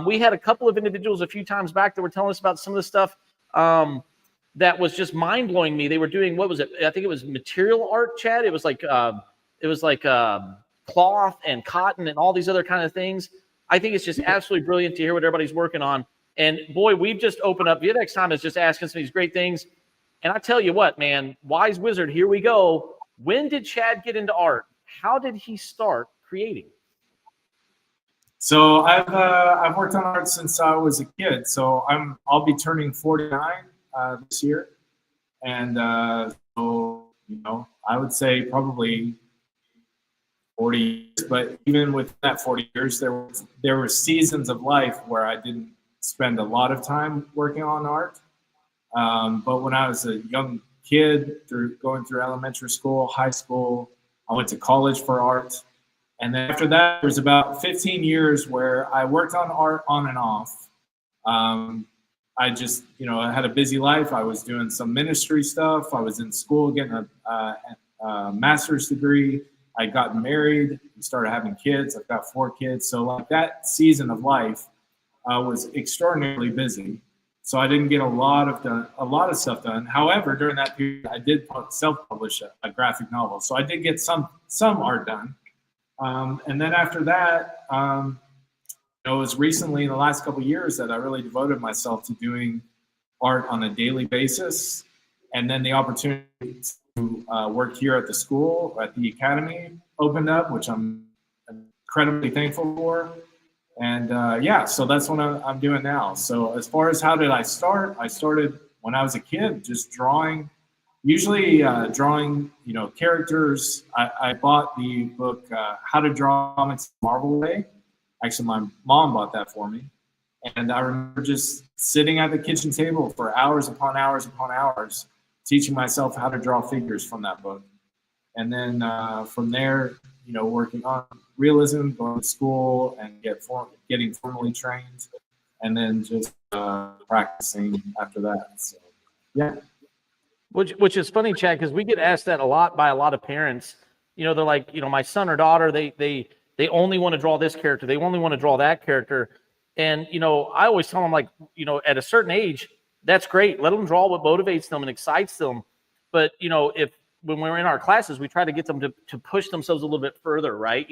We had a couple of individuals a few times back that were telling us about some of the stuff that was just mind-blowing me. They were doing, what was it? I think it was material art, Chad. It was like cloth and cotton and all these other kind of things. I think it's just absolutely brilliant to hear what everybody's working on. And boy, we've just opened up. VFX Time is just asking some of these great things. And I tell you what, man, wise wizard, here we go. When did Chad get into art? How did he start creating? So I've worked on art since I was a kid. So I'll be turning 49 this year, and so I would say probably 40 years, but even with that 40 years, there were seasons of life where I didn't spend a lot of time working on art. But when I was a young kid, going through elementary school, high school, I went to college for art. And then after that, there was about 15 years where I worked on art on and off. I just, I had a busy life. I was doing some ministry stuff. I was in school getting a master's degree. I got married and started having kids. I've got 4 kids. So like that season of life was extraordinarily busy. So I didn't get a lot of stuff done. However, during that period, I did self-publish a graphic novel. So I did get some art done. And then after that, it was recently in the last couple of years that I really devoted myself to doing art on a daily basis. And then the opportunity to work here at the school, at the academy, opened up, which I'm incredibly thankful for. And so that's what I'm doing now. So as far as how did I start? I started when I was a kid, just drawing, usually drawing, characters. I bought the book, How to Draw Comics the Marvel Way. Actually, my mom bought that for me. And I remember just sitting at the kitchen table for hours upon hours upon hours, teaching myself how to draw figures from that book. And then from there, working on realism, going to school and getting formally trained, and then just practicing after that. So, yeah. Which is funny, Chad, because we get asked that a lot by a lot of parents. They're like, my son or daughter, they only want to draw this character. They only want to draw that character. And, I always tell them, like, at a certain age, that's great. Let them draw what motivates them and excites them. But, when we're in our classes, we try to get them to push themselves a little bit further, right?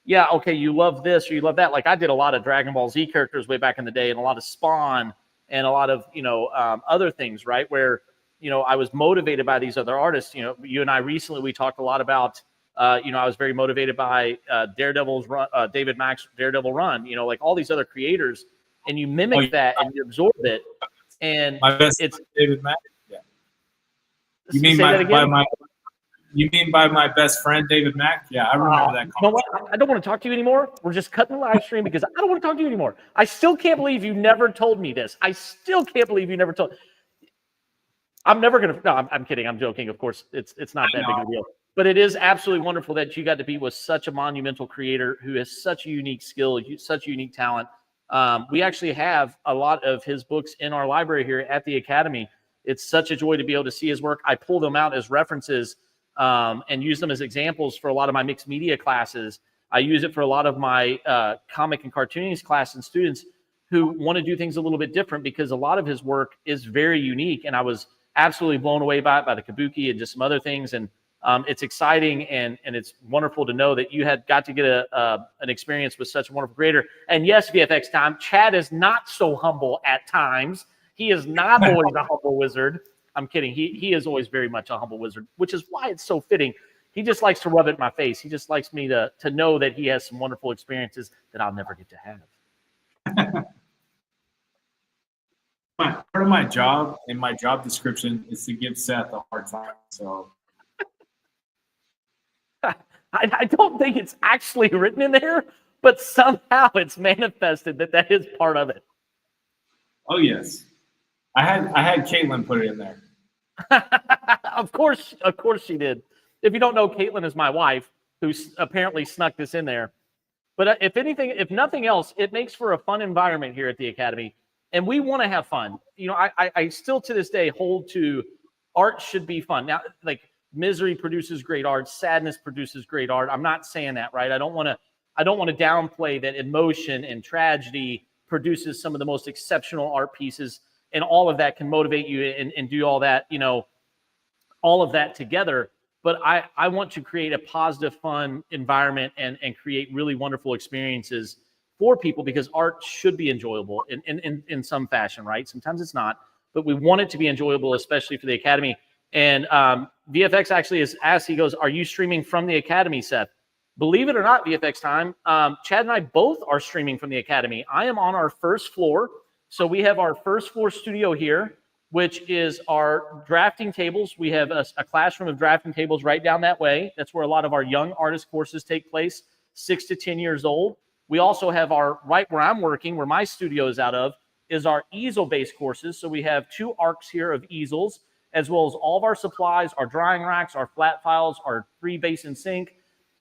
Yeah, okay, you love this or you love that. Like I did a lot of Dragon Ball Z characters way back in the day and a lot of Spawn and a lot of, other things, right? Where, I was motivated by these other artists. You and I recently, we talked a lot about, I was very motivated by Daredevil's run, David Mack's Daredevil run, like all these other creators, and you mimic that and you absorb it. And it's David Mack. Yeah. You mean by my best friend David Mack? Yeah, I remember that. You know what? I don't want to talk to you anymore. We're just cutting the live stream because I don't want to talk to you anymore. I still can't believe you never told me this. I still can't believe you never told. I'm never gonna. No, I'm kidding. I'm joking. Of course, it's not that big of a deal. But it is absolutely wonderful that you got to be with such a monumental creator who has such a unique skill, such a unique talent. We actually have a lot of his books in our library here at the Academy. It's such a joy to be able to see his work. I pull them out as references and use them as examples for a lot of my mixed media classes. I use it for a lot of my comic and cartoonist class and students who want to do things a little bit different because a lot of his work is very unique. And I was absolutely blown away by it, by the kabuki and just some other things. And it's exciting and it's wonderful to know that you had got to get an experience with such a wonderful creator. And yes, VFX time, Chad is not so humble at times. He is not always a humble wizard. I'm kidding. He is always very much a humble wizard, which is why it's so fitting. He just likes to rub it in my face. He just likes me to know that he has some wonderful experiences that I'll never get to have. Part of my job and my job description is to give Seth a hard time. So I don't think it's actually written in there, but somehow it's manifested that is part of it. Oh yes, I had Caitlin put it in there. Of course she did. If you don't know, Caitlin is my wife, who apparently snuck this in there. But if nothing else, it makes for a fun environment here at the Academy. And we want to have fun. I still to this day hold to art should be fun. Now, like misery produces great art, sadness produces great art. I'm not saying that, right? I don't want to downplay that emotion and tragedy produces some of the most exceptional art pieces, and all of that can motivate you and do all that, all of that together. But I want to create a positive, fun environment and create really wonderful experiences for people because art should be enjoyable in some fashion, right? Sometimes it's not, but we want it to be enjoyable, especially for the Academy. And VFX actually is asked, he goes, are you streaming from the Academy, Seth? Believe it or not, VFX time, Chad and I both are streaming from the Academy. I am on our first floor. So we have our first floor studio here. which is our drafting tables. We have a classroom of drafting tables right down that way. That's where a lot of our young artist courses take place, 6 to 10 years old. We also have right where I'm working, where my studio is out of, is our easel-based courses. So we have 2 arcs here of easels, as well as all of our supplies, our drying racks, our flat files, our 3-basin sink.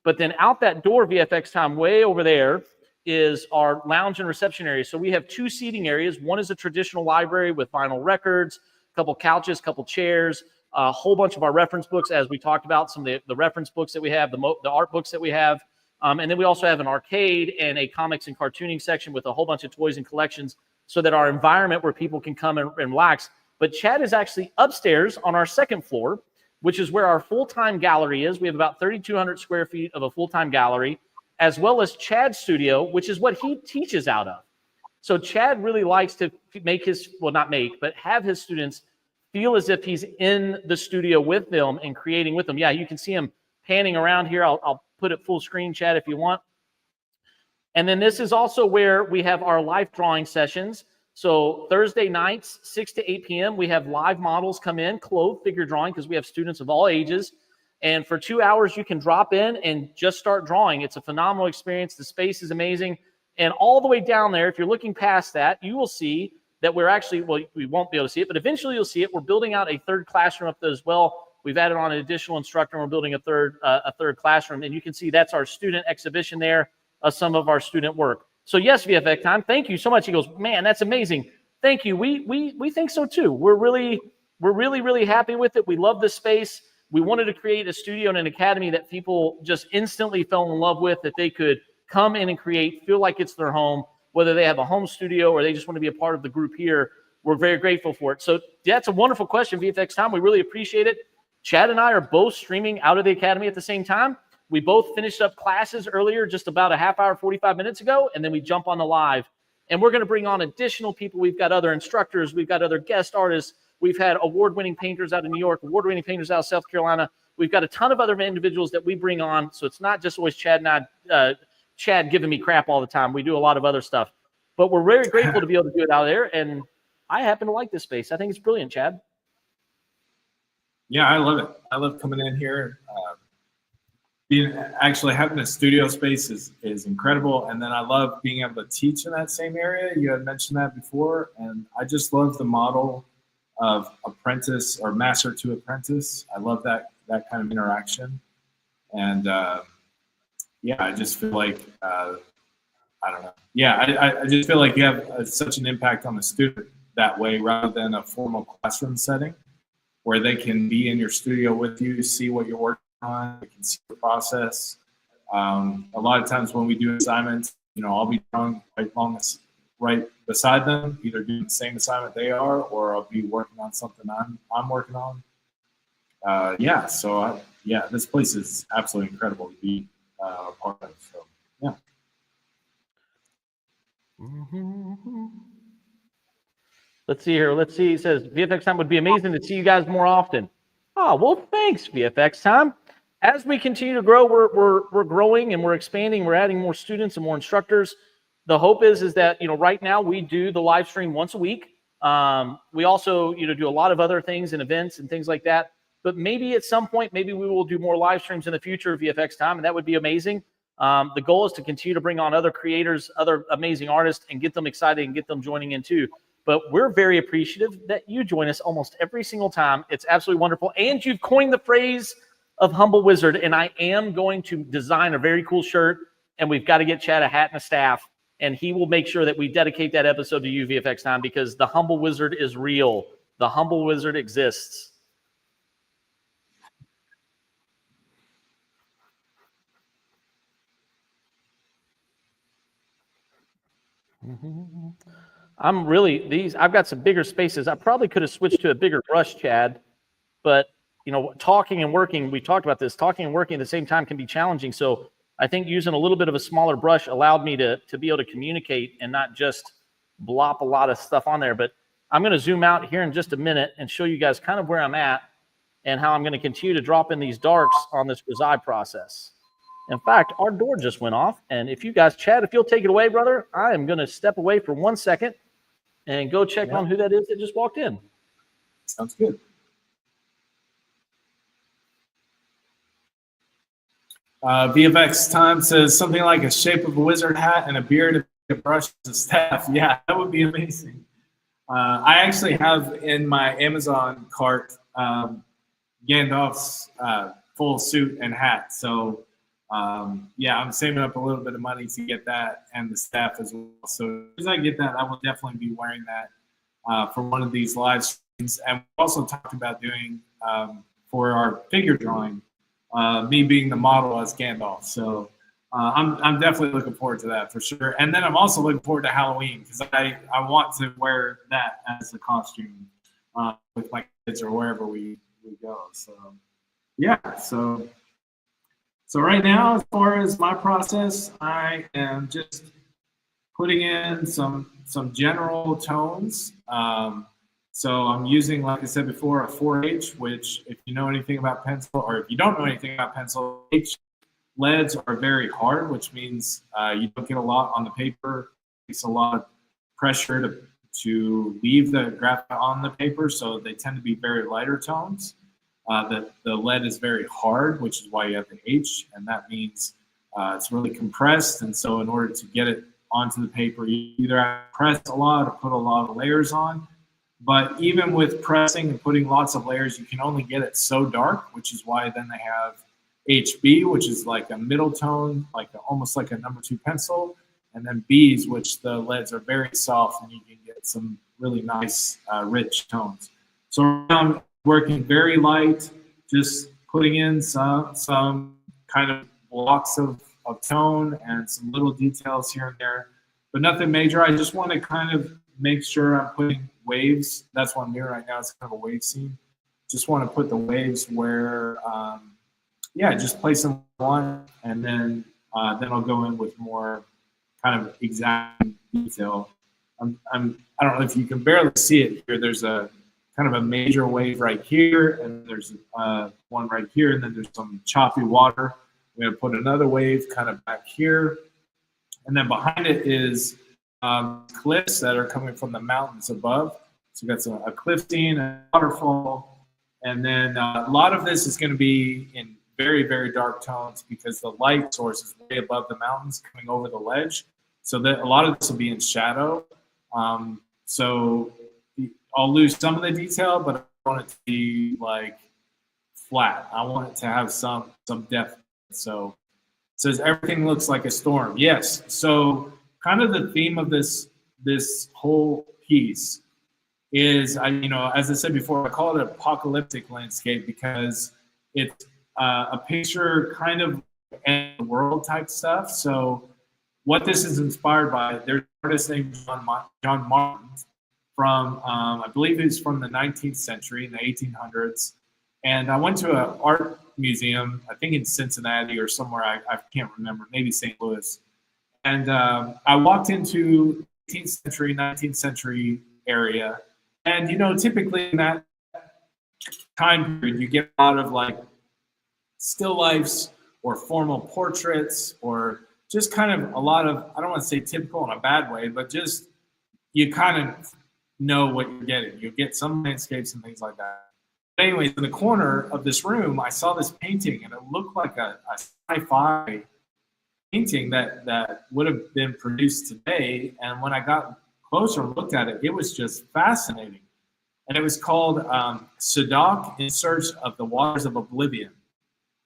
But then out that door, VFX time, way over there, is our lounge and reception area. So we have 2 seating areas. One is a traditional library with vinyl records, a couple couches, a couple chairs, a whole bunch of our reference books, as we talked about, some of the reference books that we have, the art books that we have. And then we also have an arcade and a comics and cartooning section with a whole bunch of toys and collections, so that our environment where people can come and relax. But Chad is actually upstairs on our 2nd floor, which is where our full-time gallery is. We have about 3,200 square feet of a full-time gallery, as well as Chad's studio, which is what he teaches out of. So Chad really likes to make have his students feel as if he's in the studio with them and creating with them. Yeah, you can see him panning around here. I'll put it full screen, Chad, if you want. And then this is also where we have our life drawing sessions. So Thursday nights, 6 to 8 p.m., we have live models come in, clothed figure drawing, because we have students of all ages. And for 2 hours, you can drop in and just start drawing. It's a phenomenal experience. The space is amazing. And all the way down there, if you're looking past that, you will see that we're actually, well, we won't be able to see it, but eventually you'll see it. We're building out a 3rd classroom up there as well. We've added on an additional instructor, and we're building a third classroom. And you can see that's our student exhibition there of some of our student work. So yes, VFX time, thank you so much. He goes, man, that's amazing. Thank you. We think so too. We're really happy with it. We love this space. We wanted to create a studio and an academy that people just instantly fell in love with, that they could come in and create, feel like it's their home, whether they have a home studio or they just want to be a part of the group here. We're very grateful for it. So that's a wonderful question, VFX time. We really appreciate it. Chad and I are both streaming out of the academy at the same time. We both finished up classes earlier, just about a half hour, 45 minutes ago, and then we jump on the live. And we're going to bring on additional people. We've got other instructors. We've got other guest artists. We've had award-winning painters out of New York, award-winning painters out of South Carolina. We've got a ton of other individuals that we bring on. So it's not just always Chad and I, Chad giving me crap all the time. We do a lot of other stuff. But we're very grateful to be able to do it out there. And I happen to like this space. I think it's brilliant, Chad. Yeah, I love it. I love coming in here. Actually having a studio space is incredible. And then I love being able to teach in that same area. You had mentioned that before. And I just love the model of apprentice or master to apprentice. I love that kind of interaction. And yeah, I just feel like, I don't know. Yeah, I just feel like you have such an impact on the student that way, rather than a formal classroom setting where they can be in your studio with you, see what you're working on, they can see the process. A lot of times when we do assignments, I'll be drawing right beside them, either doing the same assignment they are, or I'll be working on something I'm working on. Yeah, so this place is absolutely incredible to be a part of. So yeah. Let's see here. Let's see. It says VFX time would be amazing to see you guys more often. Oh, well, thanks, VFX time. As we continue to grow, we're growing and we're expanding. We're adding more students and more instructors. The hope is that, right now we do the live stream once a week. We also, do a lot of other things and events and things like that. But maybe at some point, maybe we will do more live streams in the future of VFX time, and that would be amazing. The goal is to continue to bring on other creators, other amazing artists, and get them excited and get them joining in too. But we're very appreciative that you join us almost every single time. It's absolutely wonderful. And you've coined the phrase of Humble Wizard, and I am going to design a very cool shirt, and we've got to get Chad a hat and a staff, and he will make sure that we dedicate that episode to you, VFX time, because the Humble Wizard is real. The Humble Wizard exists. I've got some bigger spaces. I probably could have switched to a bigger brush, Chad, but talking and working, we talked about this, talking and working at the same time can be challenging. So I think using a little bit of a smaller brush allowed me to be able to communicate and not just blop a lot of stuff on there. But I'm going to zoom out here in just a minute and show you guys kind of where I'm at and how I'm going to continue to drop in these darks on this grisaille process. In fact, our door just went off. And if you guys, Chad, if you'll take it away, brother, I am going to step away for 1 second and go check on who that is that just walked in. Sounds good. VFX Time says something like a shape of a wizard hat and a beard, a brush, as a staff. Yeah, that would be amazing. I actually have in my Amazon cart Gandalf's full suit and hat. So yeah, I'm saving up a little bit of money to get that and the staff as well. So as I get that, I will definitely be wearing that for one of these live streams. And we also talked about doing for our figure drawing, me being the model as Gandalf. So I'm definitely looking forward to that for sure. And then I'm also looking forward to Halloween because I want to wear that as a costume with my kids or wherever we go. So yeah, so right now, as far as my process, I am just putting in some general tones. So I'm using, like I said before, a 4H, which if you know anything about pencil, or if you don't know anything about pencil, H leads are very hard, which means you don't get a lot on the paper. It takes a lot of pressure to leave the graphite on the paper, so they tend to be very lighter tones. The lead is very hard, which is why you have the H, and that means it's really compressed. And so in order to get it onto the paper, you either have to press a lot or put a lot of layers on. But even with pressing and putting lots of layers, you can only get it so dark, which is why then they have HB, which is like a middle tone, almost like a number 2 pencil, and then Bs, which the leads are very soft and you can get some really nice, rich tones. So I'm working very light, just putting in some kind of blocks of tone and some little details here and there, but nothing major. I just want to kind of make sure I'm putting waves. That's what I'm doing right now. It's kind of a wave scene. Just want to put the waves where, yeah, just place them on, and then I'll go in with more kind of exact detail. I don't know if you can barely see it here. There's a kind of a major wave right here, and there's one right here, and then there's some choppy water. We're going to put another wave kind of back here, and then behind it is cliffs that are coming from the mountains above. So that's a cliff scene, a waterfall, and then a lot of this is going to be in very, very dark tones because the light source is way above the mountains coming over the ledge. So that a lot of this will be in shadow. So I'll lose some of the detail, but I want it to be like flat. I want it to have some depth. So it says everything looks like a storm. Yes. So kind of the theme of this whole piece is, as I said before, I call it an apocalyptic landscape because it's a picture kind of end of the world type stuff. So what this is inspired by, there's an artist named John Martin from, I believe he's from the 19th century, in the 1800s. And I went to an art museum, I think in Cincinnati or somewhere, I can't remember, maybe St. Louis. And I walked into 18th century, 19th century area. And, typically in that time period, you get a lot of like still lifes or formal portraits or just kind of a lot of, I don't want to say typical in a bad way, but just you kind of know what you're getting. You get some landscapes and things like that. But anyways, in the corner of this room, I saw this painting and it looked like a sci-fi painting that would have been produced today. And when I got closer and looked at it, it was just fascinating. And it was called Sadak in Search of the Waters of Oblivion.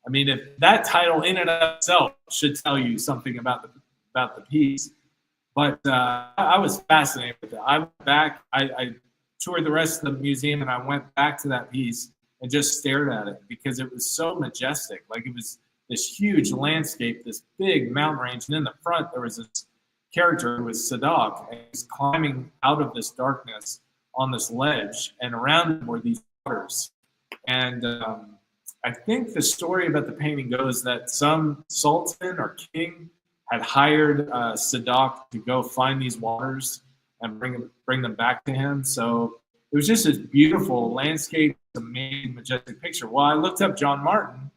I mean, if that title in and of itself should tell you something about the piece. But I was fascinated with it. I went back, I toured the rest of the museum, and I went back to that piece and just stared at it because it was so majestic. Like it was this huge landscape, this big mountain range, and in the front there was this character who was Sadak, and he was climbing out of this darkness on this ledge, and around him were these waters. And I think the story about the painting goes that some sultan or king had hired Sadak to go find these waters and bring them back to him. So it was just this beautiful landscape, amazing, majestic picture. Well, I looked up John Martin,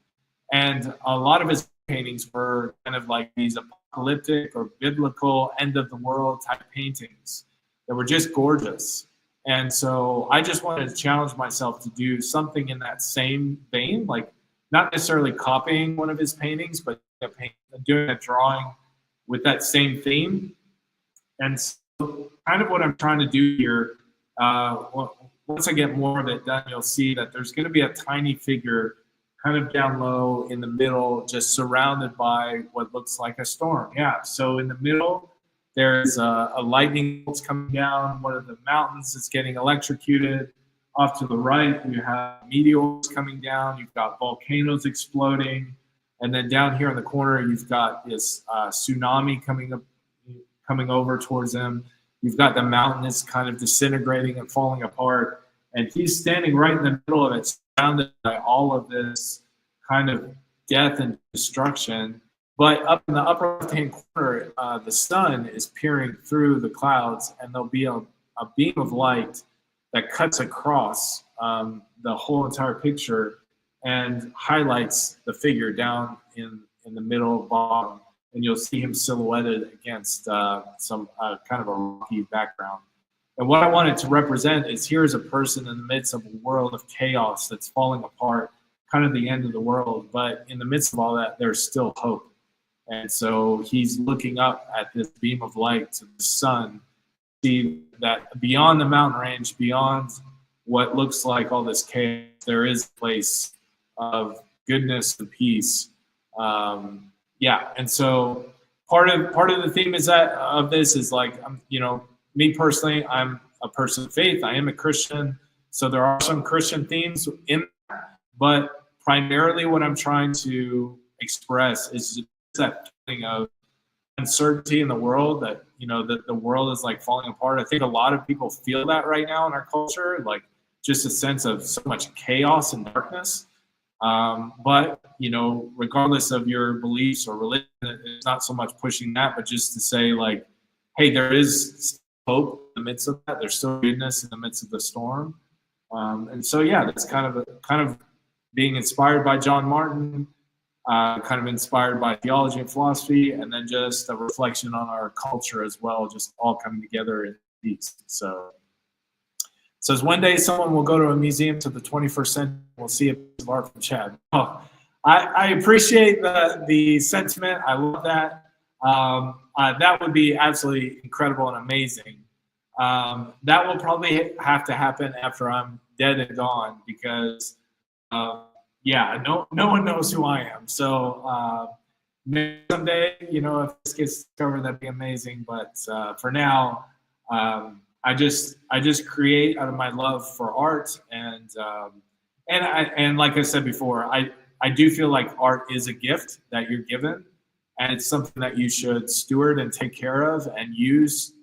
and a lot of his paintings were kind of like these apocalyptic or biblical end of the world type paintings that were just gorgeous. And so I just wanted to challenge myself to do something in that same vein, like not necessarily copying one of his paintings, but doing a drawing with that same theme. And so kind of what I'm trying to do here, once I get more of it done, you'll see that there's going to be a tiny figure kind of down low in the middle, just surrounded by what looks like a storm. Yeah, so in the middle, there's a lightning bolt's coming down. One of the mountains is getting electrocuted. Off to the right, you have meteors coming down. You've got volcanoes exploding. And then down here in the corner, you've got this tsunami coming over towards them. You've got the mountain is kind of disintegrating and falling apart. And he's standing right in the middle of it, surrounded by all of this kind of death and destruction. But up in the upper left-hand corner, the sun is peering through the clouds, and there'll be a beam of light that cuts across the whole entire picture and highlights the figure down in the middle bottom. And you'll see him silhouetted against some kind of a rocky background. And what I wanted to represent is here is a person in the midst of a world of chaos that's falling apart, kind of the end of the world. But in the midst of all that, there's still hope. And so he's looking up at this beam of light to the sun, see that beyond the mountain range, beyond what looks like all this chaos, there is a place of goodness and peace. And so part of the theme is that of this is like, me personally, I'm a person of faith. I am a Christian, so there are some Christian themes in that, but primarily what I'm trying to express is that feeling of uncertainty in the world, that that the world is like falling apart. I think a lot of people feel that right now in our culture, like just a sense of so much chaos and darkness. But regardless of your beliefs or religion, it's not so much pushing that, but just to say like, hey, there is hope in the midst of that. There's still goodness in the midst of the storm. And so that's kind of being inspired by John Martin. Kind of inspired by theology and philosophy, and then just a reflection on our culture as well, just all coming together in peace. So as one day someone will go to a museum to the 21st century, we'll see a piece of art from Chad. Oh, I appreciate the sentiment. I love that. That would be absolutely incredible and amazing. That will probably have to happen after I'm dead and gone, because no one knows who I am. So maybe someday, if this gets discovered, that'd be amazing. But for now, I just create out of my love for art, and like I said before, I do feel like art is a gift that you're given, and it's something that you should steward and take care of and use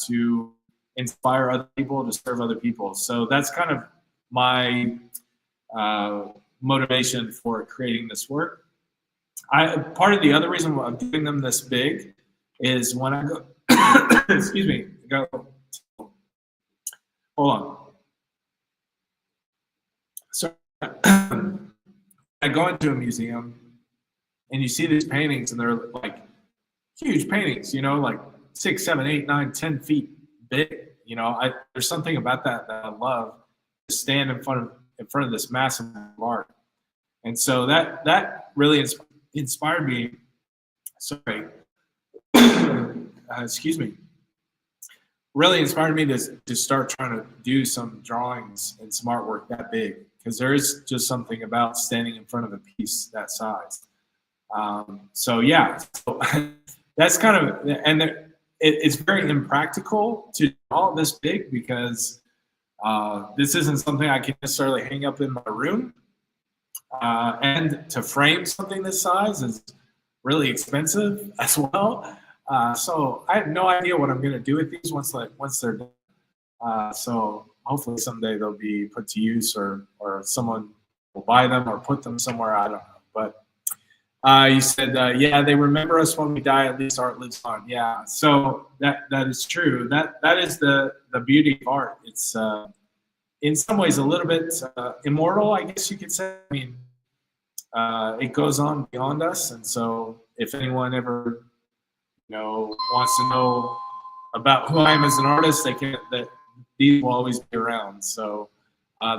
to inspire other people, to serve other people. So that's kind of my motivation for creating this work. Part of the other reason why I'm doing them this big is when I go, excuse me, hold on. So I go into a museum and you see these paintings, and they're like huge paintings, like 6, 7, 8, 9, 10 feet big. There's something about that I love, to stand in front of this massive art. And so that really inspired me. Sorry. Excuse me. Really inspired me to start trying to do some drawings and some artwork that big, because there is just something about standing in front of a piece that size. So that's kind of, and it's very impractical to draw this big, because this isn't something I can necessarily hang up in my room. And to frame something this size is really expensive as well. So I have no idea what I'm going to do with these once they're done. So hopefully someday they'll be put to use, or someone will buy them or put them somewhere. I don't know. But you said, they remember us when we die. At least art lives on. Yeah. So that is true. That is the beauty of art. It's in some ways a little bit immortal, I guess you could say. I mean, it goes on beyond us, and so if anyone ever wants to know about who I am as an artist, these will always be around. So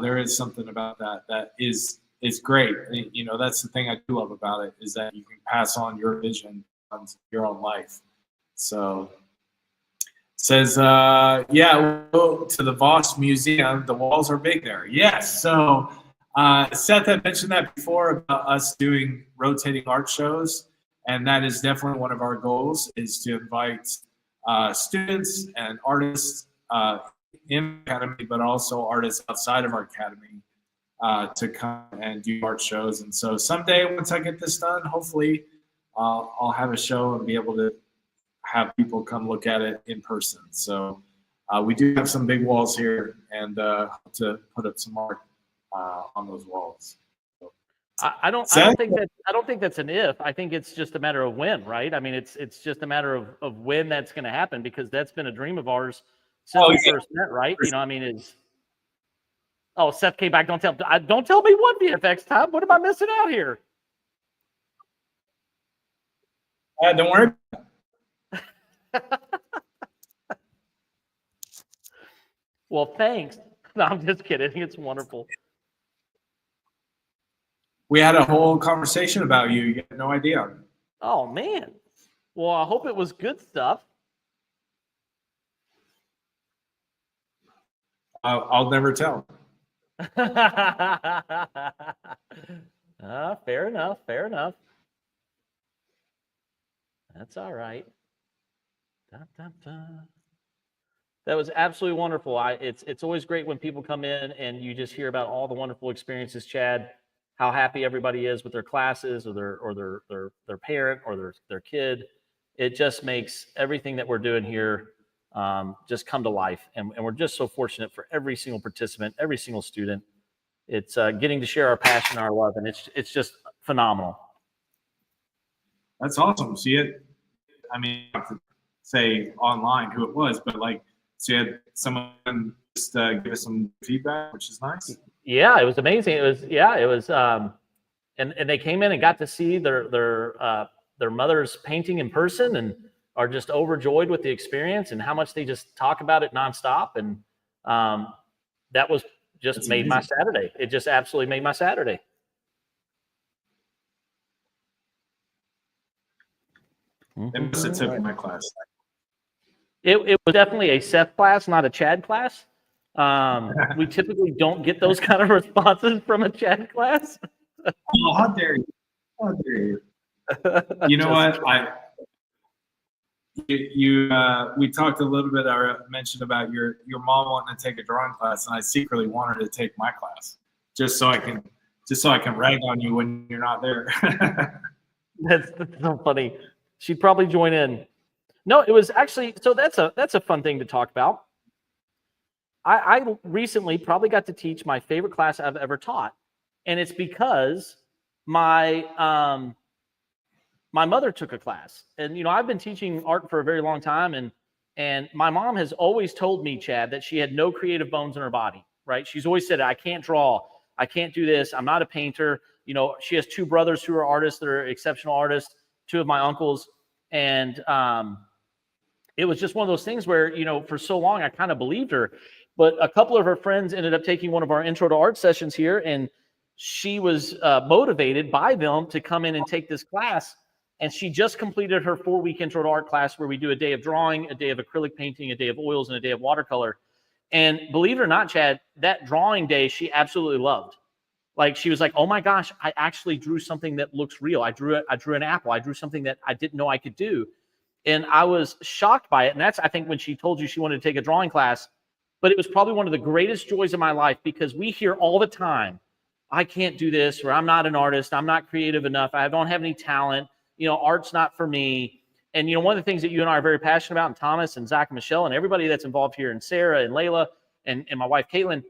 there is something about that is great. You know, that's the thing I do love about it, is that you can pass on your vision on your own life. So says, yeah, we'll go to the VAAS Museum. The walls are big there. Yes. So Seth had mentioned that before about us doing rotating art shows. And that is definitely one of our goals, is to invite students and artists in the academy, but also artists outside of our academy to come and do art shows. And so someday, once I get this done, hopefully I'll have a show and be able to have people come look at it in person. So we do have some big walls here, and hope to put up some art on those walls. I don't think that's an if. I think it's just a matter of when, right? I mean, it's just a matter of when that's going to happen, because that's been a dream of ours since we first met, right? You know, I mean, Seth came back. Don't tell me what VFX time. What am I missing out here? Don't worry. Well, thanks. No, I'm just kidding. It's wonderful. We had a whole conversation about you. You had no idea. Oh, man. Well, I hope it was good stuff. I'll never tell. Fair enough. Fair enough. That's all right. Dun, dun, dun. That was absolutely wonderful. It's always great when people come in and you just hear about all the wonderful experiences, Chad, how happy everybody is with their classes or their parent or their kid. It just makes everything that we're doing here just come to life. And we're just so fortunate for every single participant, every single student. It's getting to share our passion, our love, and it's just phenomenal. That's awesome. So you had, I mean, I have to say online who it was, but so you had someone just give us some feedback, which is nice. Yeah, it was amazing. It was, and they came in and got to see their mother's painting in person, and are just overjoyed with the experience and how much they just talk about it nonstop. And that was just made my Saturday. It just absolutely made my Saturday. They must have took my class. It was definitely a Seth class, not a Chad class. We typically don't get those kind of responses from a Chad class. Oh, how dare you? How dare you? You know what? We talked a little bit. I mentioned about your mom wanting to take a drawing class, and I secretly want her to take my class just so I can rag on you when you're not there. That's so funny. She'd probably join in. No, it was actually, so that's a fun thing to talk about. I recently probably got to teach my favorite class I've ever taught, and it's because my mother took a class. And I've been teaching art for a very long time, and my mom has always told me, Chad, that she had no creative bones in her body, right? She's always said, I can't draw, I can't do this, I'm not a painter. She has two brothers who are artists, that are exceptional artists, two of my uncles, and it was just one of those things where, for so long I kind of believed her. But a couple of her friends ended up taking one of our intro to art sessions here, and she was motivated by them to come in and take this class. And she just completed her 4-week intro to art class, where we do a day of drawing, a day of acrylic painting, a day of oils, and a day of watercolor. And believe it or not, Chad, that drawing day she absolutely loved. She was like, oh my gosh, I actually drew something that looks real. I drew an apple. I drew something that I didn't know I could do. And I was shocked by it. And that's, I think, when she told you she wanted to take a drawing class. But it was probably one of the greatest joys of my life, because we hear all the time, I can't do this, or I'm not an artist, I'm not creative enough, I don't have any talent, art's not for me. And, one of the things that you and I are very passionate about, and Thomas and Zach and Michelle and everybody that's involved here, and Sarah and Layla and my wife, Caitlin,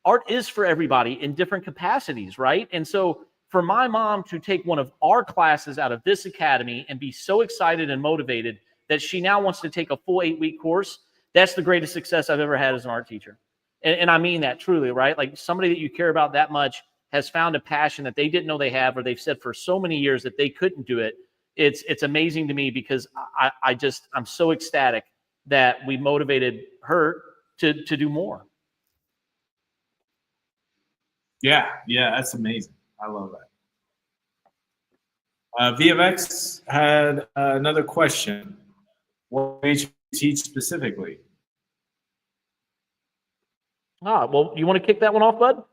art is for everybody in different capacities, right? And so for my mom to take one of our classes out of this academy and be so excited and motivated that she now wants to take a full 8-week course, that's the greatest success I've ever had as an art teacher. And I mean that truly, right? Somebody that you care about that much has found a passion that they didn't know they have, or they've said for so many years that they couldn't do it. It's amazing to me, because I'm so ecstatic that we motivated her to do more. Yeah, that's amazing. I love that. VFX had another question. What made you teach specifically? Well, you want to kick that one off, bud?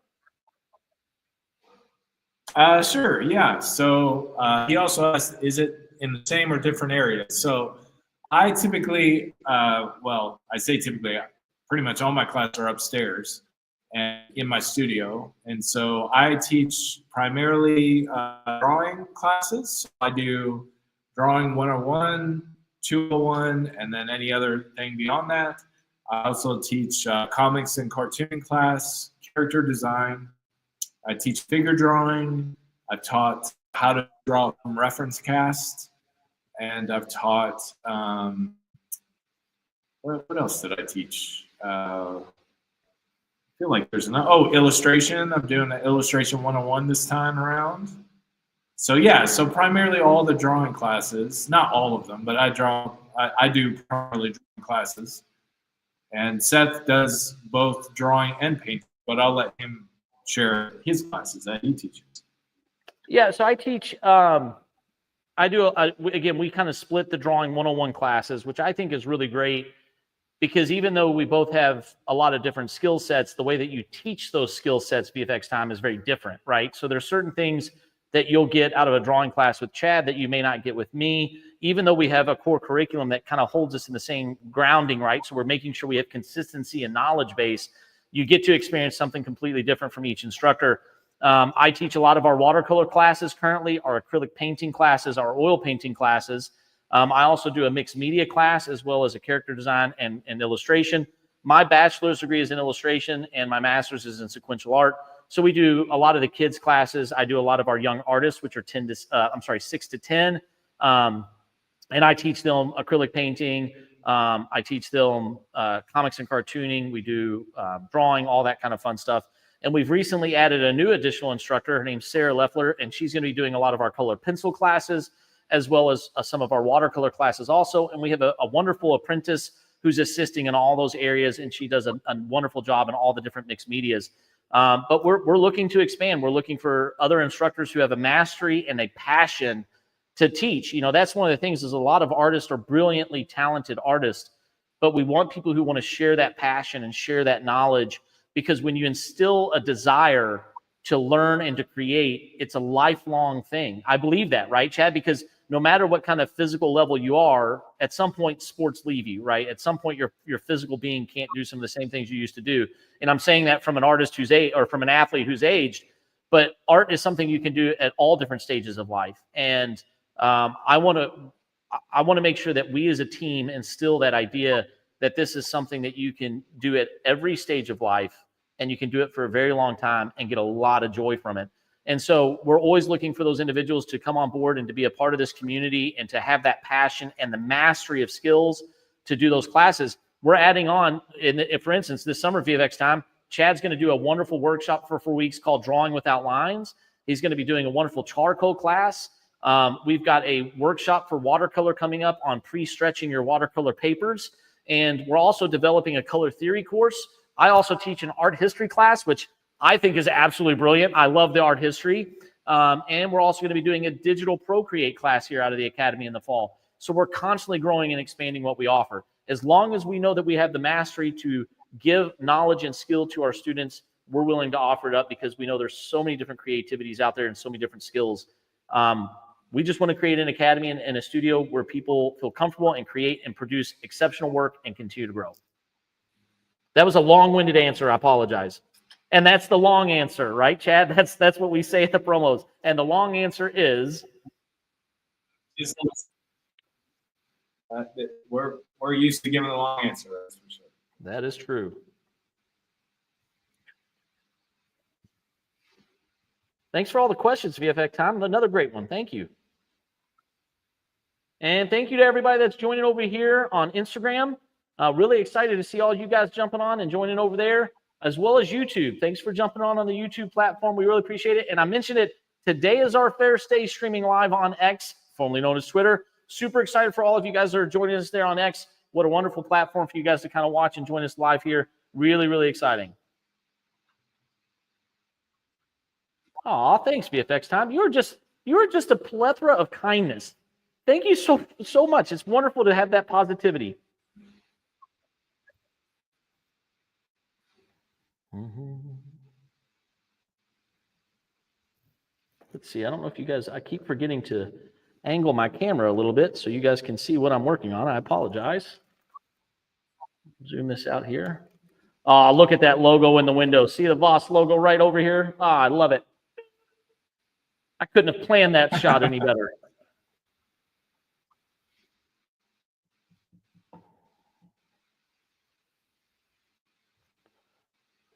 Sure, yeah. So he also asked, is it in the same or different areas? So I typically, well, I say typically, pretty much all my classes are upstairs and in my studio. And so I teach primarily drawing classes. So I do drawing 101, 201, and then any other thing beyond that. I also teach comics and cartooning class, character design. I teach figure drawing. I've taught how to draw from reference cast. And I've taught, what else did I teach? I feel like there's illustration. I'm doing an illustration 101 this time around. So yeah, so primarily all the drawing classes, not all of them, but I do primarily drawing classes. And Seth does both drawing and painting, but I'll let him share his classes that he teaches. Yeah, so I teach, again, we kind of split the drawing 101 classes, which I think is really great because even though we both have a lot of different skill sets, the way that you teach those skill sets VFX time is very different, right? So there's certain things that you'll get out of a drawing class with Chad that you may not get with me, even though we have a core curriculum that kind of holds us in the same grounding, right? So we're making sure we have consistency and knowledge base. You get to experience something completely different from each instructor. I teach a lot of our watercolor classes currently, our acrylic painting classes, our oil painting classes. I also do a mixed media class as well as a character design and illustration. My bachelor's degree is in illustration and my master's is in sequential art. So we do a lot of the kids classes. I do a lot of our young artists, which are 6 to 10. And I teach them acrylic painting. I teach them comics and cartooning. We do drawing, all that kind of fun stuff. And we've recently added a new additional instructor. Her name's Sarah Leffler, and she's going to be doing a lot of our color pencil classes, as well as some of our watercolor classes also. And we have a wonderful apprentice who's assisting in all those areas, and she does a wonderful job in all the different mixed medias. But we're looking to expand. We're looking for other instructors who have a mastery and a passion to teach. You know, that's one of the things is a lot of artists are brilliantly talented artists, but we want people who want to share that passion and share that knowledge. Because when you instill a desire to learn and to create, it's a lifelong thing. I believe that, right, Chad? Because no matter what kind of physical level you are, at some point sports leave you, right? At some point your physical being can't do some of the same things you used to do. And I'm saying that from an artist who's or from an athlete who's aged, but art is something you can do at all different stages of life. And I want to make sure that we as a team instill that idea that this is something that you can do at every stage of life, and you can do it for a very long time and get a lot of joy from it. And so we're always looking for those individuals to come on board and to be a part of this community and to have that passion and the mastery of skills to do those classes. We're adding on, for instance, this summer VFX time, Chad's going to do a wonderful workshop for 4 weeks called Drawing Without Lines. He's going to be doing a wonderful charcoal class. We've got a workshop for watercolor coming up on pre-stretching your watercolor papers. And we're also developing a color theory course. I also teach an art history class, which I think is absolutely brilliant. I love the art history. And we're also going to be doing a digital Procreate class here out of the Academy in the fall. So we're constantly growing and expanding what we offer. As long as we know that we have the mastery to give knowledge and skill to our students, we're willing to offer it up because we know there's so many different creativities out there and so many different skills. We just want to create an academy and a studio where people feel comfortable and create and produce exceptional work and continue to grow. That was a long-winded answer. I apologize. And that's the long answer, right, Chad? That's what we say at the promos. And the long answer is? We're used to giving a long answer, that's for sure. That is true. Thanks for all the questions, VFX time. Another great one. Thank you. And thank you to everybody that's joining over here on Instagram. Really excited to see all you guys jumping on and joining over there, as well as YouTube. Thanks for jumping on the YouTube platform. We really appreciate it. And I mentioned it, today is our first day streaming live on X, formerly known as Twitter. Super excited for all of you guys that are joining us there on X. What a wonderful platform for you guys to kind of watch and join us live here. Really, really exciting. Oh, thanks, VFX Time. You are just a plethora of kindness. Thank you so much. It's wonderful to have that positivity. Let's see. I don't know if you guys, I keep forgetting to angle my camera a little bit so you guys can see what I'm working on. I apologize. Zoom this out here. Oh, look at that logo in the window. See the VAAS logo right over here? Ah, I love it. I couldn't have planned that shot any better.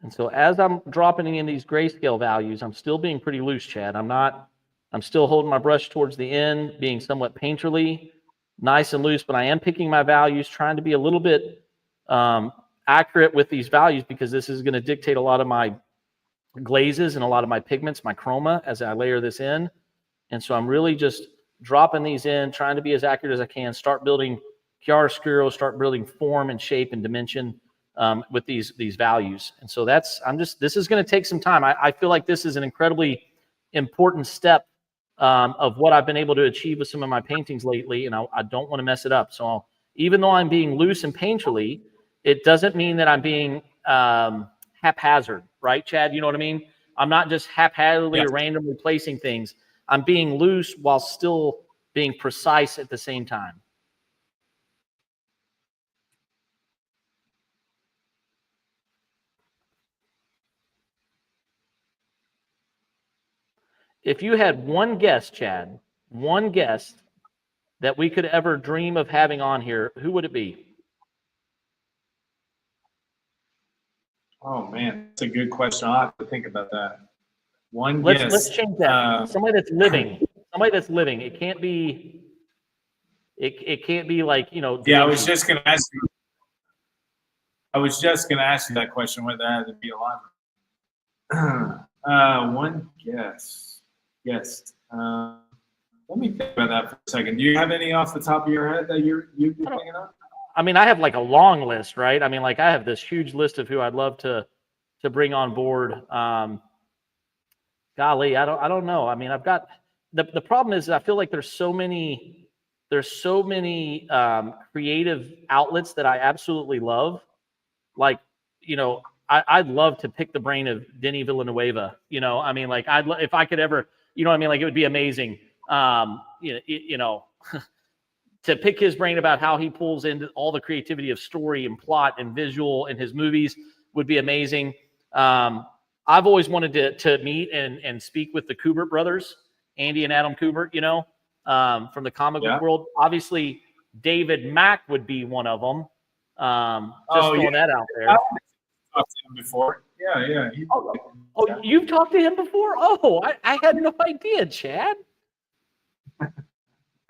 And so as I'm dropping in these grayscale values, I'm still being pretty loose, Chad. I'm still holding my brush towards the end, being somewhat painterly, nice and loose, but I am picking my values, trying to be a little bit accurate with these values, because this is going to dictate a lot of my glazes and a lot of my pigments, my chroma, as I layer this in. And so I'm really just dropping these in, trying to be as accurate as I can, start building chiaroscuro, start building form and shape and dimension with these values. And so this is going to take some time. I feel like this is an incredibly important step of what I've been able to achieve with some of my paintings lately, and I don't want to mess it up. So even though I'm being loose and painterly, it doesn't mean that I'm being haphazard, right, Chad? You know what I mean? I'm not just haphazardly or randomly placing things. I'm being loose while still being precise at the same time. If you had one guest, Chad, one guest that we could ever dream of having on here, who would it be? Oh man, that's a good question. I'll have to think about that. Let's change that. Somebody that's living. Somebody that's living. It can't be. It can't be like, you know. Yeah, I was just gonna ask you. I was just gonna ask you that question, whether that had to be alive. One guest. Let me think about that for a second. Do you have any off the top of your head that you're thinking of? I mean, I have like a long list, right? I mean, like I have this huge list of who I'd love to bring on board. Golly, I don't know. I mean, I've got the problem is I feel like there's so many creative outlets that I absolutely love. Like, you know, I'd love to pick the brain of Denny Villanueva. You know, I mean, like if I could ever, you know what I mean? Like it would be amazing. You know, to pick his brain about how he pulls into all the creativity of story and plot and visual in his movies would be amazing. I've always wanted to meet and speak with the Kubert brothers, Andy and Adam Kubert, you know, from the comic book world. Obviously, David Mack would be one of them. Throwing that out there. I've talked to him before. Yeah. You've talked to him before? Oh, I had no idea, Chad.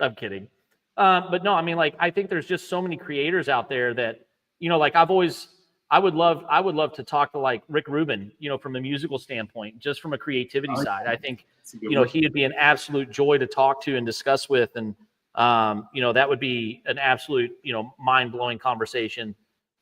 I'm kidding. But no, I mean, like, I think there's just so many creators out there that, you know, like I would love to talk to like Rick Rubin, you know, from the musical standpoint, just from a creativity side. I think, you know, he would be an absolute joy to talk to and discuss with. And, you know, that would be an absolute, you know, mind-blowing conversation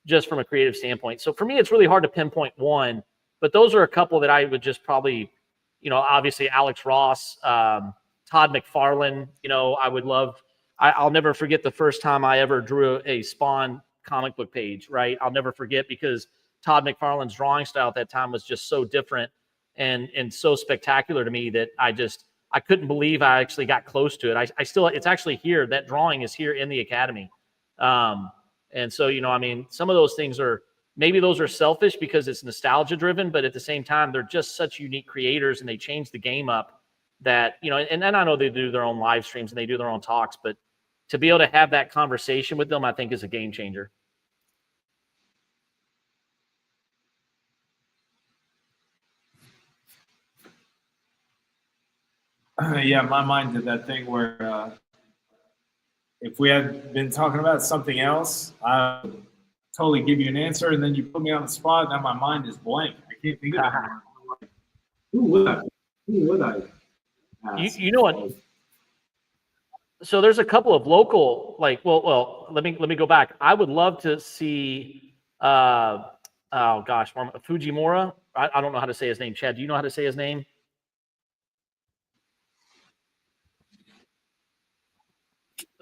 just from a creative standpoint. So for me, it's really hard to pinpoint one, but those are a couple that I would just probably, you know, obviously Alex Ross, Todd McFarlane, you know, I would love. I'll never forget the first time I ever drew a Spawn comic book page, right? I'll never forget, because Todd McFarlane's drawing style at that time was just so different and so spectacular to me that I couldn't believe I actually got close to it. It's actually here. That drawing is here in the Academy. And so, you know, I mean, some of those things maybe those are selfish because it's nostalgia driven, but at the same time, they're just such unique creators and they change the game up that, you know, and I know they do their own live streams and they do their own talks, but to be able to have that conversation with them, I think is a game changer. Yeah, my mind did that thing where if we had been talking about something else, I would totally give you an answer, and then you put me on the spot, and now my mind is blank. I can't think of it. Who would I? You know what? So there's a couple of local, let me go back. I would love to see, oh gosh, Fujimura. I don't know how to say his name. Chad, do you know how to say his name?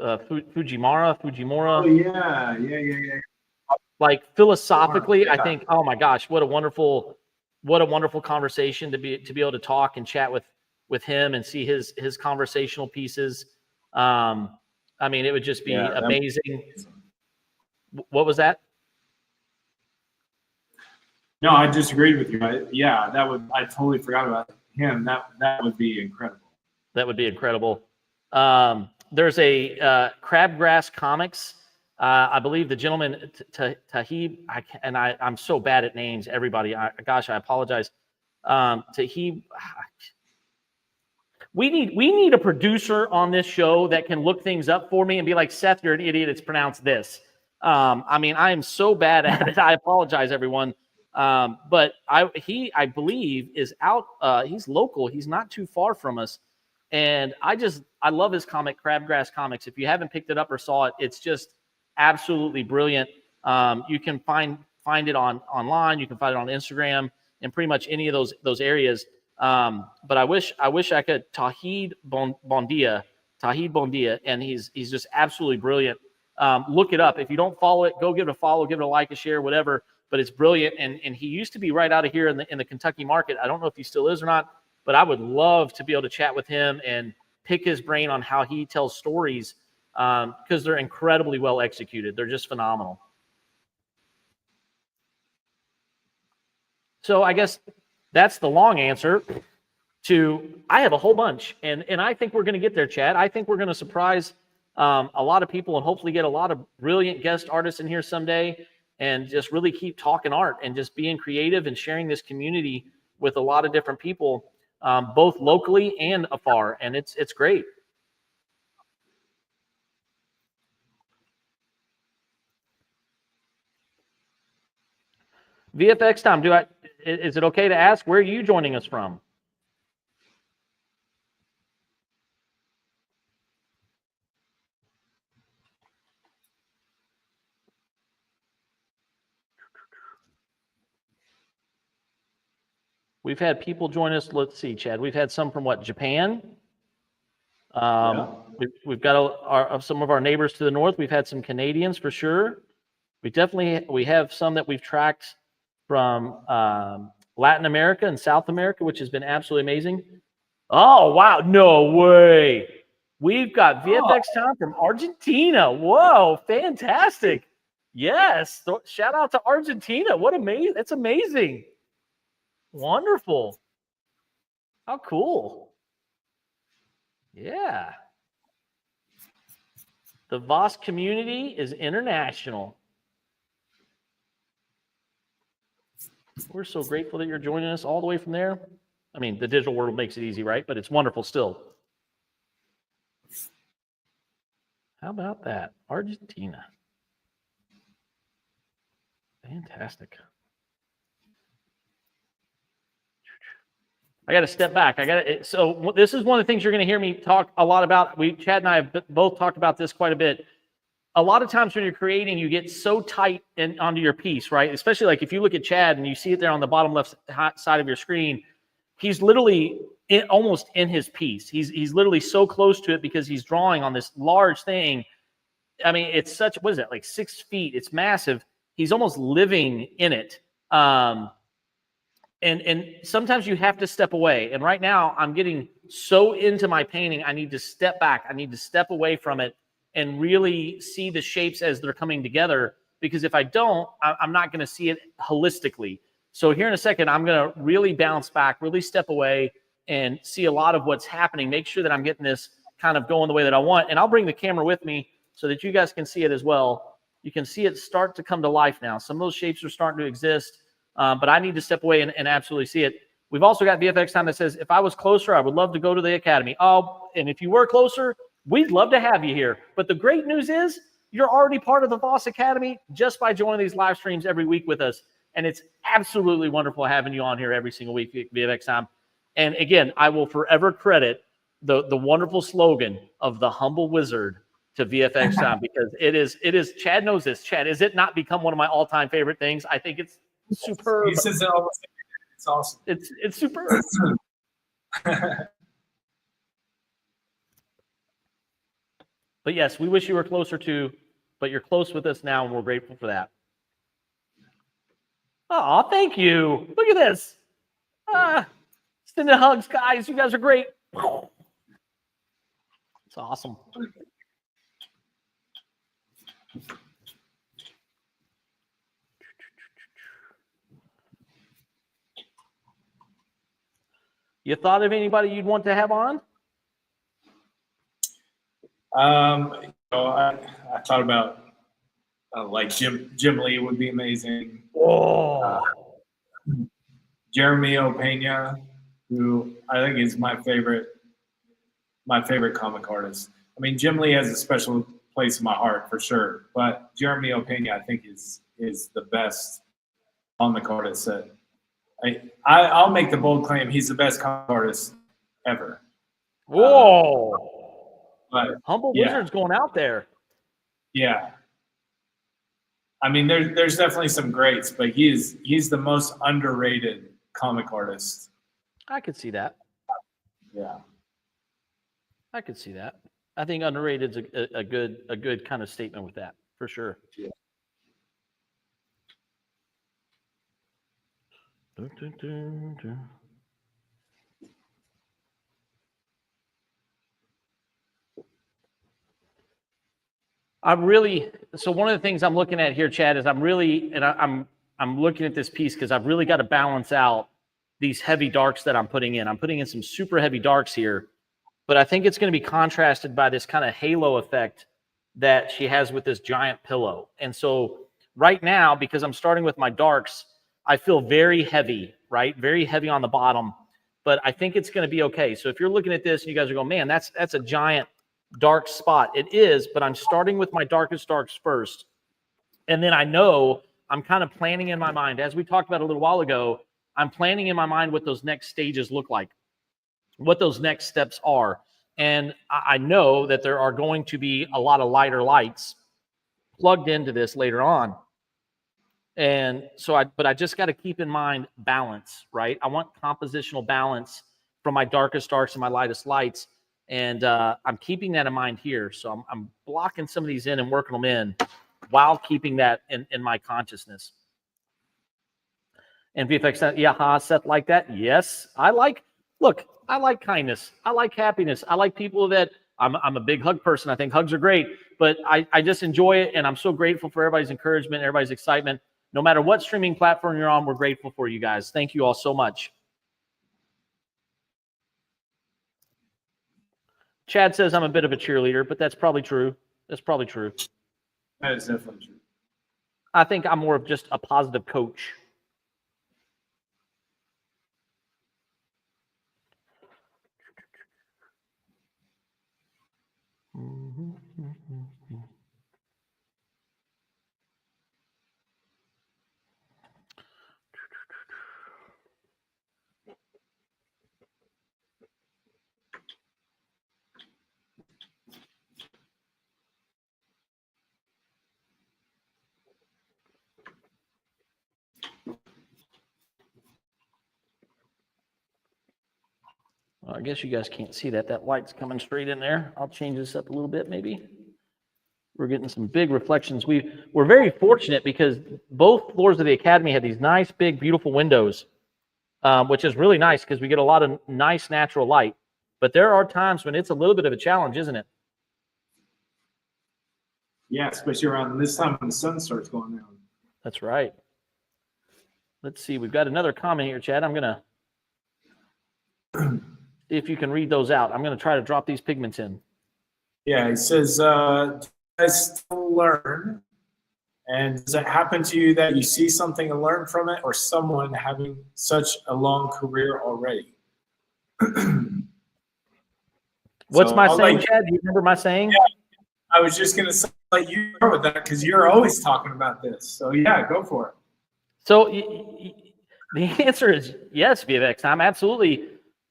Fujimura. Oh yeah. Like philosophically, Yeah. I think, oh my gosh, what a wonderful conversation to be able to talk and chat with him and see his conversational pieces. I mean, it would just be amazing. What was that? No, I disagreed with you. I totally forgot about him. That would be incredible. That would be incredible. There's a Crabgrass Comics. I believe the gentleman Tahib, I'm so bad at names. Everybody, I apologize. Tahib. We need a producer on this show that can look things up for me and be like, Seth, you're an idiot. It's pronounced this. I mean, I am so bad at it. I apologize, everyone. But I believe is out. He's local. He's not too far from us. And I love his comic, Crabgrass Comics. If you haven't picked it up or saw it, it's just absolutely brilliant. You can find it online. You can find it on Instagram and pretty much any of those areas. But I wish I could. Tahid Bondia, and he's just absolutely brilliant. Look it up. If you don't follow it, go give it a follow, give it a like, a share, whatever. But it's brilliant, and he used to be right out of here in the Kentucky market. I don't know if he still is or not, but I would love to be able to chat with him and pick his brain on how he tells stories, because they're incredibly well executed. They're just phenomenal. So I guess that's the long answer to, I have a whole bunch, and I think we're going to get there, Chad. I think we're going to surprise a lot of people and hopefully get a lot of brilliant guest artists in here someday, and just really keep talking art and just being creative and sharing this community with a lot of different people, both locally and afar. And it's great. VFX time. Is it okay to ask, where are you joining us from? We've had people join us. Let's see, Chad. We've had some from Japan. We've got some of our neighbors to the north. We've had some Canadians for sure. We have some that we've tracked from Latin America and South America, which has been absolutely amazing. Oh, wow. No way. We've got VFX time from Argentina. Whoa, fantastic. Yes. Shout out to Argentina. What amazing. That's amazing. Wonderful. How cool. Yeah. The VAAS community is international. We're so grateful that you're joining us all the way from there. I mean, the digital world makes it easy, right? But it's wonderful still. How about that? Argentina. Fantastic. I got to step back. So this is one of the things you're going to hear me talk a lot about. Chad and I have both talked about this quite a bit. A lot of times when you're creating, you get so tight onto your piece, right? Especially like if you look at Chad and you see it there on the bottom left side of your screen, he's literally almost in his piece. He's literally so close to it because he's drawing on this large thing. I mean, it's such, what is that, like 6 feet? It's massive. He's almost living in it. And sometimes you have to step away. And right now I'm getting so into my painting, I need to step back. I need to step away from it and really see the shapes as they're coming together. Because if I don't, I'm not going to see it holistically. So here in a second, I'm going to really bounce back, really step away and see a lot of what's happening. Make sure that I'm getting this kind of going the way that I want. And I'll bring the camera with me so that you guys can see it as well. You can see it start to come to life now. Some of those shapes are starting to exist. But I need to step away and absolutely see it. We've also got VFX time that says, if I was closer, I would love to go to the Academy. Oh, and if you were closer, we'd love to have you here. But the great news is you're already part of the VAAS Academy just by joining these live streams every week with us. And it's absolutely wonderful having you on here every single week, VFX time. And again, I will forever credit the wonderful slogan of the humble wizard to VFX time, because it is. Chad knows this. Chad, is it not become one of my all-time favorite things? I think it's superb. He says it almost. It's awesome. It's superb. But yes, we wish you were closer to, but you're close with us now, and we're grateful for that. Oh, thank you. Look at this. Sending hugs, guys. You guys are great. It's awesome. You thought of anybody you'd want to have on? I thought about like Jim Lee would be amazing. Oh, Jeremy Opeña, who I think is my favorite comic artist. I mean, Jim Lee has a special place in my heart for sure, but Jeremy Opeña, I think, is the best comic artist that I'll make the bold claim he's the best comic artist ever. Whoa. But Humble Wizard's going out there. Yeah. I mean, there's definitely some greats, but he's the most underrated comic artist. I could see that. Yeah. I could see that. I think underrated is a good kind of statement with that, for sure. Yeah. So one of the things I'm looking at here, Chad, is I'm looking at this piece because I've really got to balance out these heavy darks that I'm putting in. I'm putting in some super heavy darks here, but I think it's going to be contrasted by this kind of halo effect that she has with this giant pillow. And so right now, because I'm starting with my darks, I feel very heavy, right? Very heavy on the bottom, but I think it's going to be okay. So if you're looking at this and you guys are going, man, that's a giant dark spot. It is, but I'm starting with my darkest darks first. And then I know I'm kind of planning in my mind, as we talked about a little while ago, I'm planning in my mind what those next stages look like, what those next steps are. And I know that there are going to be a lot of lighter lights plugged into this later on. And so I just got to keep in mind balance, right? I want compositional balance from my darkest darks and my lightest lights. And I'm keeping that in mind here. So I'm blocking some of these in and working them in while keeping that in my consciousness. And VFX, yeah, Seth, like that? Yes. I like kindness. I like happiness. I like people that I'm a big hug person. I think hugs are great, but I just enjoy it. And I'm so grateful for everybody's encouragement, everybody's excitement. No matter what streaming platform you're on, we're grateful for you guys. Thank you all so much. Chad says I'm a bit of a cheerleader, but that's probably true. That's probably true. That is definitely true. I think I'm more of just a positive coach. Well, I guess you guys can't see that. That light's coming straight in there. I'll change this up a little bit, maybe. We're getting some big reflections. We're very fortunate because both floors of the Academy have these nice, big, beautiful windows, which is really nice because we get a lot of nice natural light. But there are times when it's a little bit of a challenge, isn't it? Yeah, especially around this time when the sun starts going down. That's right. Let's see. We've got another comment here, Chad. I'm going to see if you can read those out. I'm going to try to drop these pigments in. Yeah, he says, do you guys still learn? And does it happen to you that you see something and learn from it, or someone having such a long career already? What's my saying, Chad? Do you remember my saying? Yeah, I was just going to say, like, you start with that because you're always talking about this. So, yeah, go for it. So the answer is yes, VFX time. Absolutely.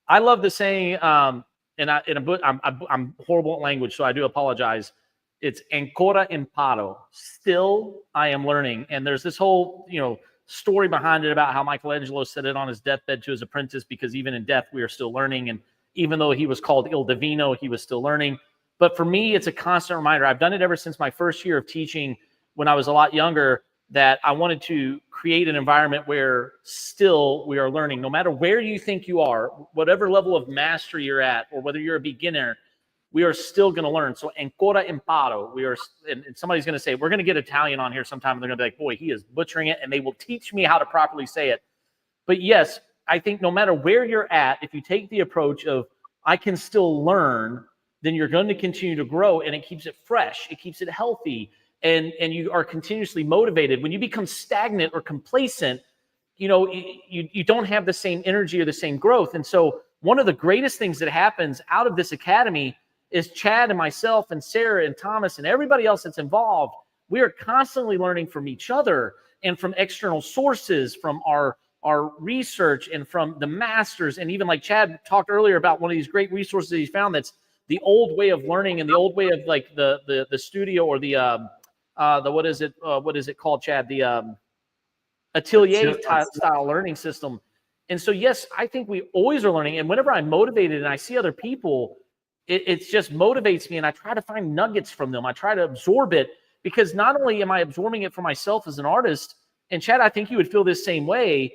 I love the saying, and I'm horrible at language, so I do apologize. It's ancora imparo. Still, I am learning. And there's this whole, story behind it about how Michelangelo said it on his deathbed to his apprentice, because even in death, we are still learning. And even though he was called Il Divino, he was still learning. But for me, it's a constant reminder. I've done it ever since my first year of teaching when I was a lot younger, that I wanted to create an environment where still we are learning. No matter where you think you are, whatever level of mastery you're at, or whether you're a beginner, we are still going to learn. So ancora imparo. And somebody's going to say, we're going to get Italian on here sometime. And they're going to be like, boy, he is butchering it. And they will teach me how to properly say it. But yes, I think no matter where you're at, if you take the approach of, I can still learn, then you're going to continue to grow, and it keeps it fresh. It keeps it healthy. And you are continuously motivated. When you become stagnant or complacent, you don't have the same energy or the same growth. And so one of the greatest things that happens out of this academy is Chad and myself and Sarah and Thomas and everybody else that's involved. We are constantly learning from each other and from external sources, from our research and from the masters. And even like Chad talked earlier about one of these great resources that he's found, that's the old way of learning and the old way of like the studio, or the what is it called, Chad? The atelier style learning system. And so, yes, I think we always are learning. And whenever I'm motivated and I see other people, it just motivates me, and I try to find nuggets from them. I try to absorb it, because not only am I absorbing it for myself as an artist, and Chad, I think you would feel this same way.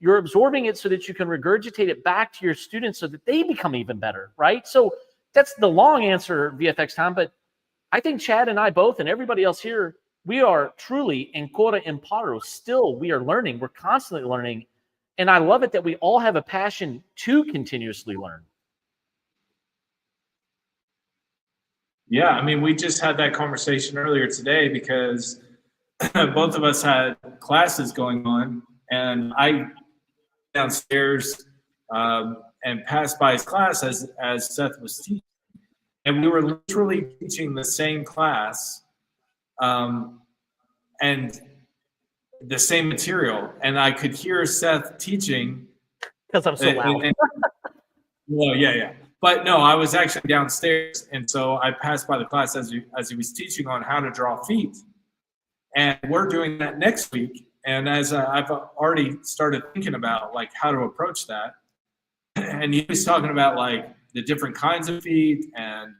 You're absorbing it so that you can regurgitate it back to your students so that they become even better, right? So that's the long answer, VFX time. But I think Chad and I both, and everybody else here, we are truly ancora imparo. Still, we are learning. We're constantly learning. And I love it that we all have a passion to continuously learn. Yeah, I mean, we just had that conversation earlier today, because both of us had classes going on, and I downstairs and passed by his class as Seth was teaching, and we were literally teaching the same class and the same material, and I could hear Seth teaching because I'm so loud. Well, yeah. But no, I was actually downstairs, and so I passed by the class as he was teaching on how to draw feet. And we're doing that next week. And as I've already started thinking about like how to approach that, and he was talking about like the different kinds of feet and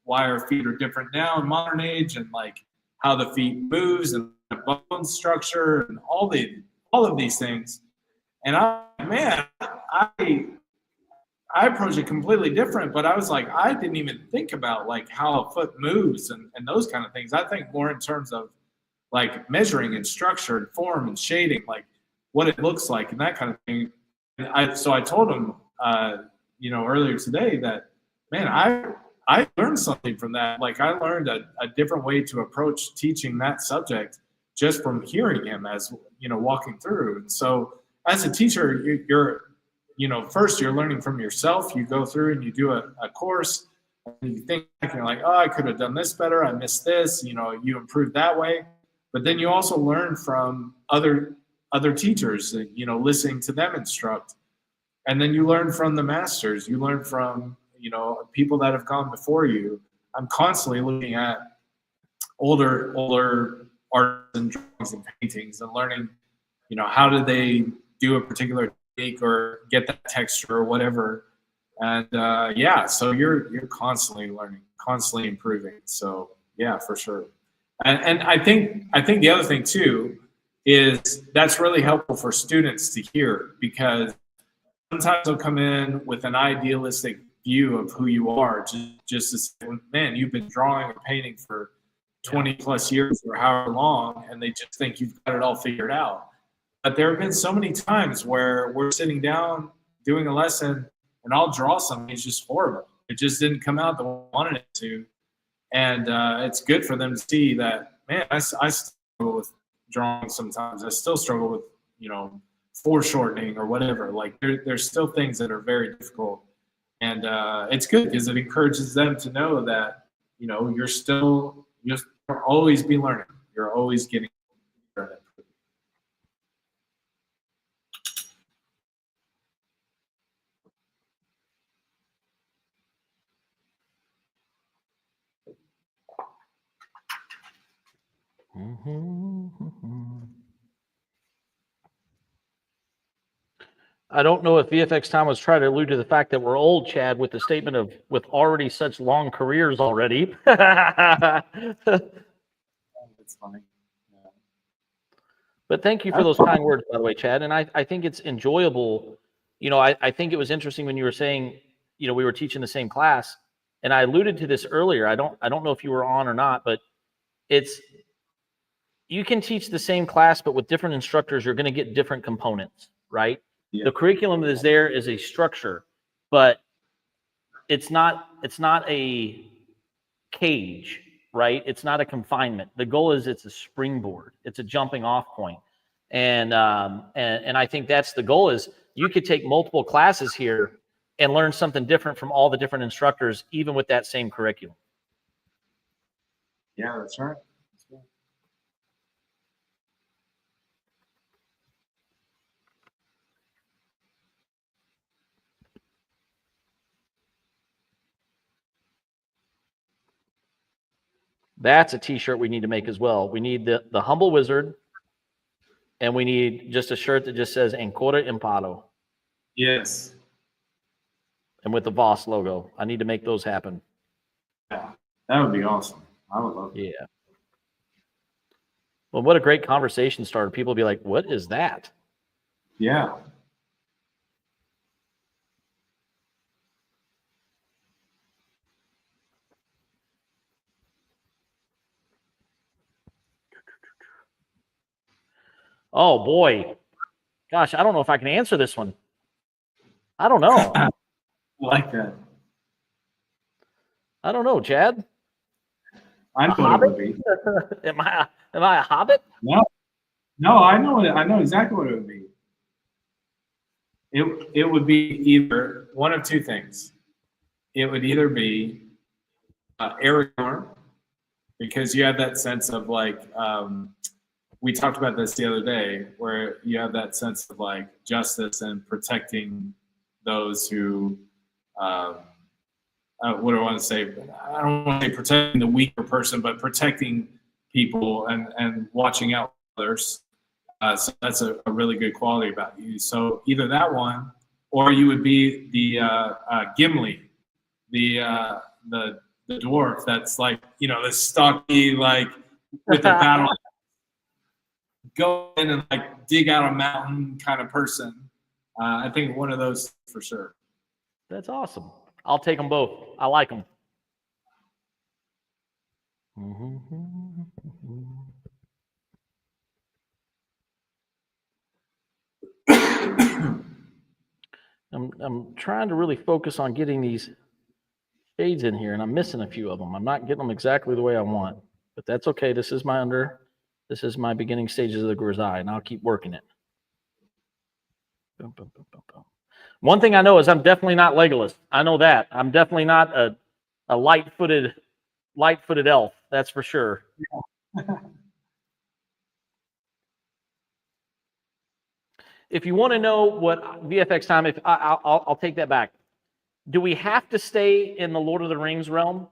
why our feet are different now in modern age, and like how the feet moves and the bone structure and all of these things. And I approach it completely different, but I was like, I didn't even think about like how a foot moves and those kind of things. I think more in terms of like measuring and structure and form and shading, like what it looks like and that kind of thing. And so I told him, earlier today that, man, I learned something from that. Like I learned a different way to approach teaching that subject just from hearing him as, walking through. And so as a teacher, first you're learning from yourself. You go through and you do a course, and you think back and you're like, oh, I could have done this better. I missed this. You improved that way. But then you also learn from other teachers, listening to them instruct. And then you learn from the masters. You learn from, people that have gone before you. I'm constantly looking at older art and drawings and paintings and learning, how did they do a particular technique or get that texture or whatever. And so you're constantly learning, constantly improving. So yeah, for sure. And I think the other thing too is that's really helpful for students to hear, because sometimes they'll come in with an idealistic view of who you are, just to say, man, you've been drawing or painting for 20 plus years or however long, and they just think you've got it all figured out. But there have been so many times where we're sitting down doing a lesson and I'll draw something, it's just horrible. It just didn't come out the way I wanted it to. And it's good for them to see that, man, I struggle with drawing sometimes. I still struggle with, foreshortening or whatever. Like there's still things that are very difficult. And it's good because it encourages them to know that, you'll always be learning. You're always getting better. I don't know if VFX Tom was trying to allude to the fact that we're old, Chad, with the statement of with already such long careers already. It's funny. Yeah. But thank you for those kind words, by the way, Chad. And I think it's enjoyable. You know, I think it was interesting when you were saying, you know, we were teaching the same class, and I alluded to this earlier. I don't know if you were on or not, but it's you can teach the same class, but with different instructors, you're going to get different components, right? Yeah. The curriculum that is there is a structure, but it's not a cage, right? It's not a confinement. The goal is it's a springboard. It's a jumping off point. And I think that's the goal is you could take multiple classes here and learn something different from all the different instructors, even with that same curriculum. Yeah, that's right. That's right. That's a t-shirt we need to make as well. We need the humble wizard, and we need just a shirt that just says Ancora Imparo. Yes. And with the VAAS logo. I need to make those happen. Yeah, that would be awesome. I would love it. Yeah. Well, what a great conversation starter. People will be like, what is that? Yeah. Oh, boy. Gosh, I don't know if I can answer this one. I don't know. I like that. I don't know, Chad. I know what it would be. Am I a hobbit? No, I know exactly what it would be. It would be either one of two things. It would either be Aragorn, because you have that sense of like we talked about this the other day, where you have that sense of like justice and protecting those who what do I want to say? I don't want to say protecting the weaker person, but protecting people and watching out for others. So that's a really good quality about you. So either that one, or you would be the Gimli, the dwarf that's like, you know, the stocky, like with the battle, go in and like dig out a mountain kind of person. I think one of those for sure. That's awesome. I'll take them both. I like them. I'm trying to really focus on getting these shades in here, and I'm missing a few of them. I'm not getting them exactly the way I want, but that's okay. This is my beginning stages of the grisaille, and I'll keep working it. Boom, boom, boom, boom, boom. One thing I know is I'm definitely not Legolas. I know that. I'm definitely not a light-footed elf. That's for sure. Yeah. If you want to know what VFX time, if I'll take that back. Do we have to stay in the Lord of the Rings realm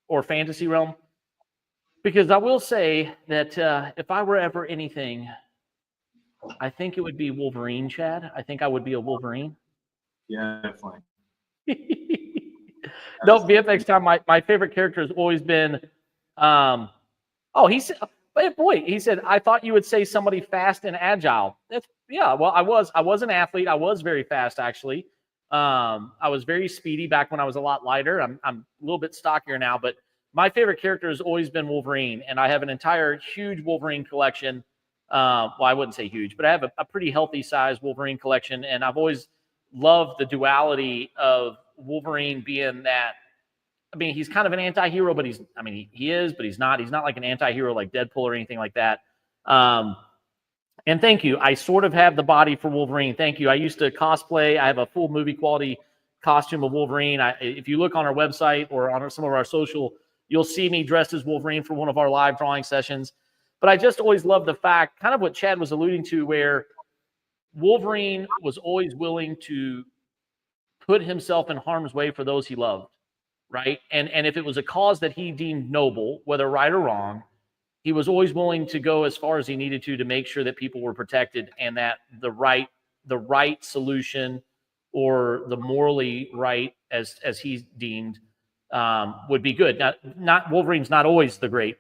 or fantasy realm? Because I will say that if I were ever anything, I think it would be Wolverine, Chad. I think I would be a Wolverine. Yeah, definitely. No, VFX time. My favorite character has always been. He said, he said, I thought you would say somebody fast and agile. Well, I was an athlete. I was very fast, actually. I was very speedy back when I was a lot lighter. I'm a little bit stockier now, but my favorite character has always been Wolverine, and I have an entire huge Wolverine collection. Well, I wouldn't say huge, but I have a pretty healthy size Wolverine collection, and I've always loved the duality of Wolverine being that. I mean, he's kind of an anti-hero, but he is, but he's not. He's not like an anti-hero like Deadpool or anything like that. And thank you. I sort of have the body for Wolverine. Thank you. I used to cosplay. I have a full movie quality costume of Wolverine. If you look on our website or on some of our social, you'll see me dressed as Wolverine for one of our live drawing sessions. But I just always loved the fact, kind of what Chad was alluding to, where Wolverine was always willing to put himself in harm's way for those he loved, right? And if it was a cause that he deemed noble, whether right or wrong, he was always willing to go as far as he needed to make sure that people were protected and that the right solution or the morally right as he deemed would be good. Now, not Wolverine's not always the great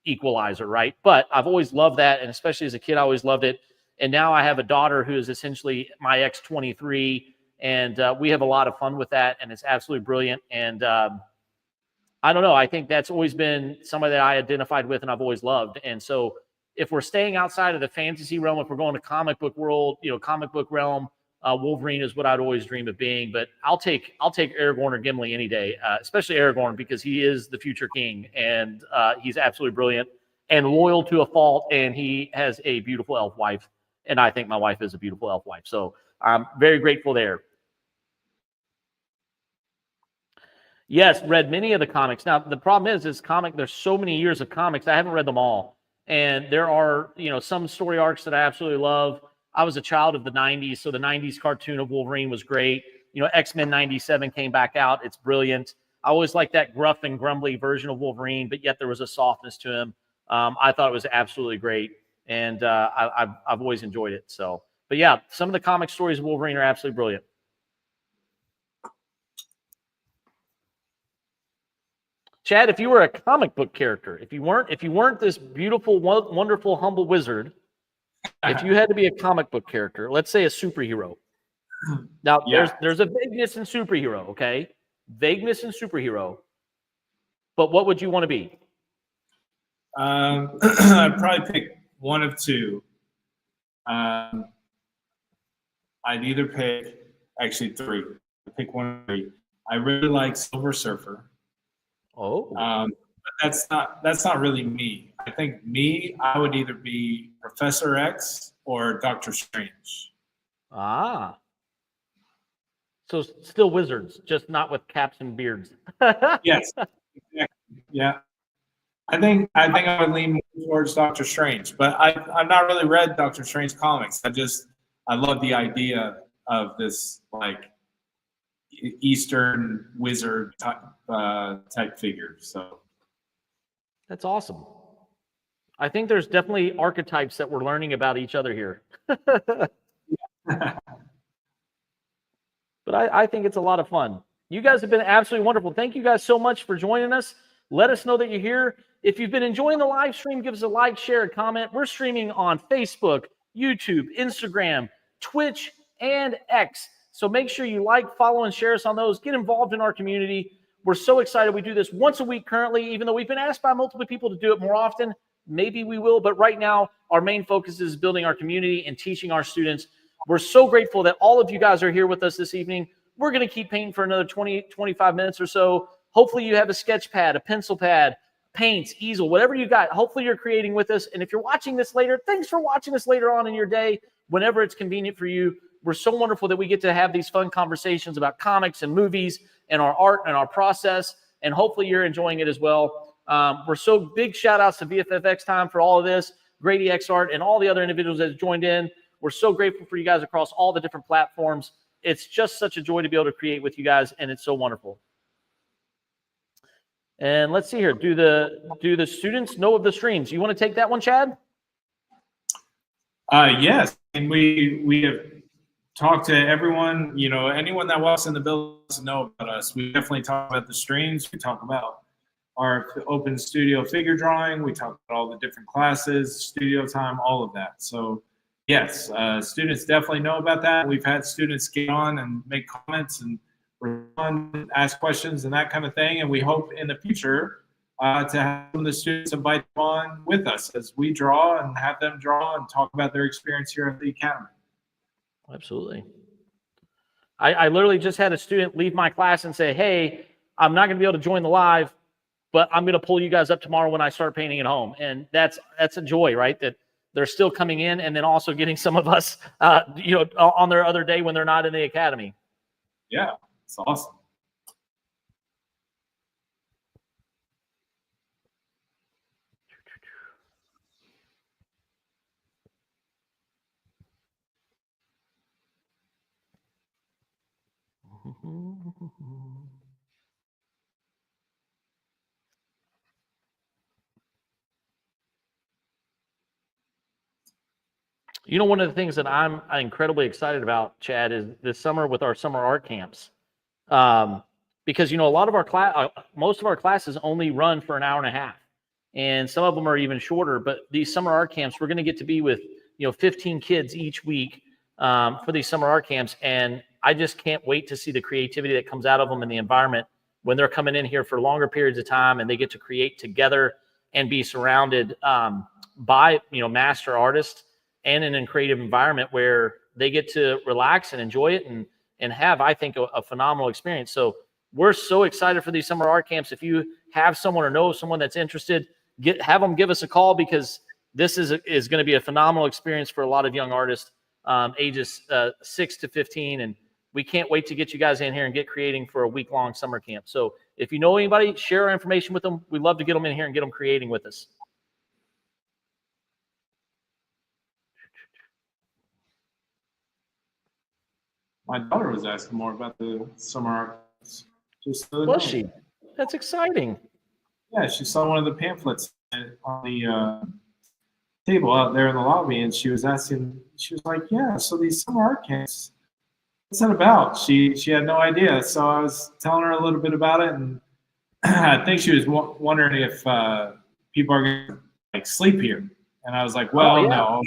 equalizer, right? But I've always loved that, and especially as a kid, I always loved it. And now I have a daughter who is essentially my X23, and we have a lot of fun with that, and it's absolutely brilliant. And I don't know. I think that's always been somebody that I identified with and I've always loved. And so if we're staying outside of the fantasy realm, if we're going to comic book world, comic book realm, Wolverine is what I'd always dream of being. But I'll take Aragorn or Gimli any day, especially Aragorn, because he is the future king and he's absolutely brilliant and loyal to a fault. And he has a beautiful elf wife. And I think my wife is a beautiful elf wife. So I'm very grateful there. Yes, read many of the comics. Now, the problem is there's so many years of comics, I haven't read them all. And there are, some story arcs that I absolutely love. I was a child of the 90s, so the 90s cartoon of Wolverine was great. X-Men 97 came back out. It's brilliant. I always liked that gruff and grumbly version of Wolverine, but yet there was a softness to him. I thought it was absolutely great, and I've always enjoyed it. So, but yeah, some of the comic stories of Wolverine are absolutely brilliant. Chad, if you were a comic book character, if you weren't this beautiful, wonderful, humble wizard, if you had to be a comic book character, let's say a superhero. Now, there's a vagueness in superhero, okay? Vagueness in superhero. But what would you want to be? I'd probably pick one of two. I'd either pick, actually three. I'd pick one of three. I really like Silver Surfer. Oh. But that's not really me. I think I would either be Professor X or Doctor Strange. Ah. So still wizards, just not with caps and beards. Yes. Yeah. I think I would lean more towards Doctor Strange, but I've not really read Doctor Strange comics. I love the idea of this like Eastern wizard type figure. So that's awesome. I think there's definitely archetypes that we're learning about each other here. But I think it's a lot of fun. You guys have been absolutely wonderful. Thank you guys so much for joining us. Let us know that you're here. If you've been enjoying the live stream, give us a like, share, a comment. We're streaming on Facebook, YouTube, Instagram, Twitch, and X. So make sure you like, follow, and share us on those. Get involved in our community. We're so excited. We do this once a week currently, even though we've been asked by multiple people to do it more often. Maybe we will, but right now our main focus is building our community and teaching our students. We're so grateful that all of you guys are here with us this evening. We're going to keep painting for another 20, 25 minutes or so. Hopefully you have a sketch pad, a pencil pad, paints, easel, whatever you got. Hopefully you're creating with us. And if you're watching this later, thanks for watching us later on in your day, whenever it's convenient for you. We're so wonderful that we get to have these fun conversations about comics and movies and our art and our process. And hopefully you're enjoying it as well. We're so big shout outs to VFFX Time for all of this, Grady X Art, and all the other individuals that have joined in. We're so grateful for you guys across all the different platforms. It's just such a joy to be able to create with you guys, and it's so wonderful. And let's see here. Do the students know of the streams? You want to take that one, Chad? Yes, and we have talked to everyone. Anyone that walks in the building doesn't know about us. We definitely talk about the streams. We talk about our open studio figure drawing. We talk about all the different classes, studio time, all of that. So yes, students definitely know about that. We've had students get on and make comments and respond, ask questions and that kind of thing. And we hope in the future to have some of the students invite them on with us as we draw and have them draw and talk about their experience here at the Academy. Absolutely. I literally just had a student leave my class and say, hey, I'm not going to be able to join the live, but I'm going to pull you guys up tomorrow when I start painting at home. And that's a joy, right? That they're still coming in and then also getting some of us, on their other day when they're not in the academy. Yeah, it's awesome. You know, one of the things that I'm incredibly excited about, Chad, is this summer with our summer art camps. Because, you know, a lot of our most of our classes only run for an hour and a half. And some of them are even shorter. But these summer art camps, we're going to get to be with, 15 kids each week for these summer art camps. And I just can't wait to see the creativity that comes out of them in the environment when they're coming in here for longer periods of time and they get to create together and be surrounded by, master artists and in a creative environment where they get to relax and enjoy it and have, I think, a phenomenal experience. So we're so excited for these summer art camps. If you have someone or know someone that's interested, have them give us a call, because this is going to be a phenomenal experience for a lot of young artists, ages 6 to 15. And we can't wait to get you guys in here and get creating for a week-long summer camp. So if you know anybody, share our information with them. We'd love to get them in here and get them creating with us. My daughter was asking more about the summer art. Was she? That's exciting. Yeah, she saw one of the pamphlets on the table out there in the lobby, and she was asking. She was like, "Yeah, so these summer art camps, what's that about?" She had no idea. So I was telling her a little bit about it, and I think she was wondering if people are going to sleep here. And I was like, "Well, no,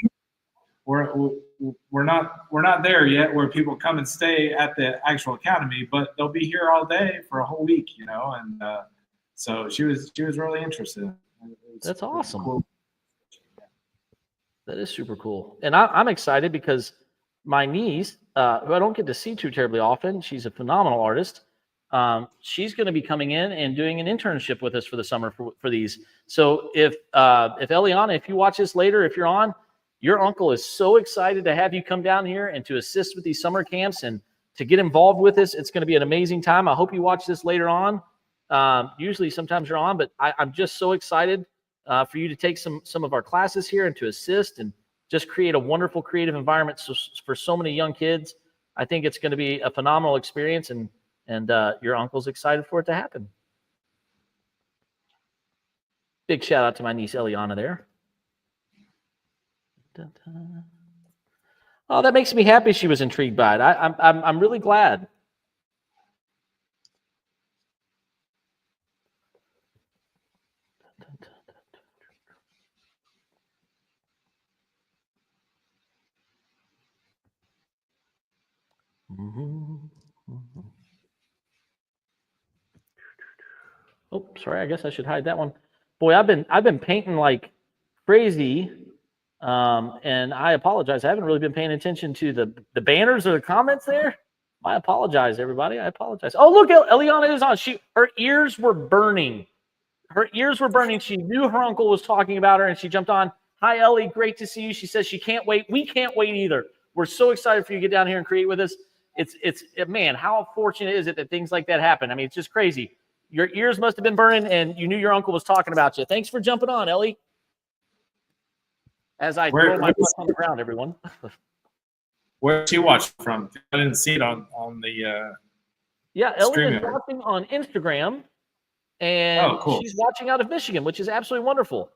we're not there yet where people come and stay at the actual academy, but they'll be here all day for a whole week, And so she was really interested. That's awesome. Cool. That is super cool. And I'm excited because my niece, who I don't get to see too terribly often, she's a phenomenal artist. She's going to be coming in and doing an internship with us for the summer for these. So if Eliana, if you watch this later, if you're on, your uncle is so excited to have you come down here and to assist with these summer camps and to get involved with us. It's going to be an amazing time. I hope you watch this later on. Usually sometimes you're on, but I'm just so excited for you to take some of our classes here and to assist and just create a wonderful creative environment for so many young kids. I think it's going to be a phenomenal experience, and your uncle's excited for it to happen. Big shout out to my niece Eliana there. Oh, that makes me happy she was intrigued by it. I'm really glad. Oh, sorry. I guess I should hide that one. Boy, I've been painting like crazy, and I apologize. I haven't really been paying attention to the banners or the comments there. I apologize, everybody. I apologize. Oh, look, Eliana is on. Her ears were burning. Her ears were burning. She knew her uncle was talking about her, and she jumped on. Hi, Ellie. Great to see you. She says she can't wait. We can't wait either. We're so excited for you to get down here and create with us. Man, how fortunate is it that things like that happen? I mean, it's just crazy. Your ears must have been burning, and you knew your uncle was talking about you. Thanks for jumping on, Ellie. As I throw my butt on the ground, everyone. Where's she watching from? I didn't see it on the Yeah, Ellie is watching on Instagram, and cool. She's watching out of Michigan, which is absolutely wonderful.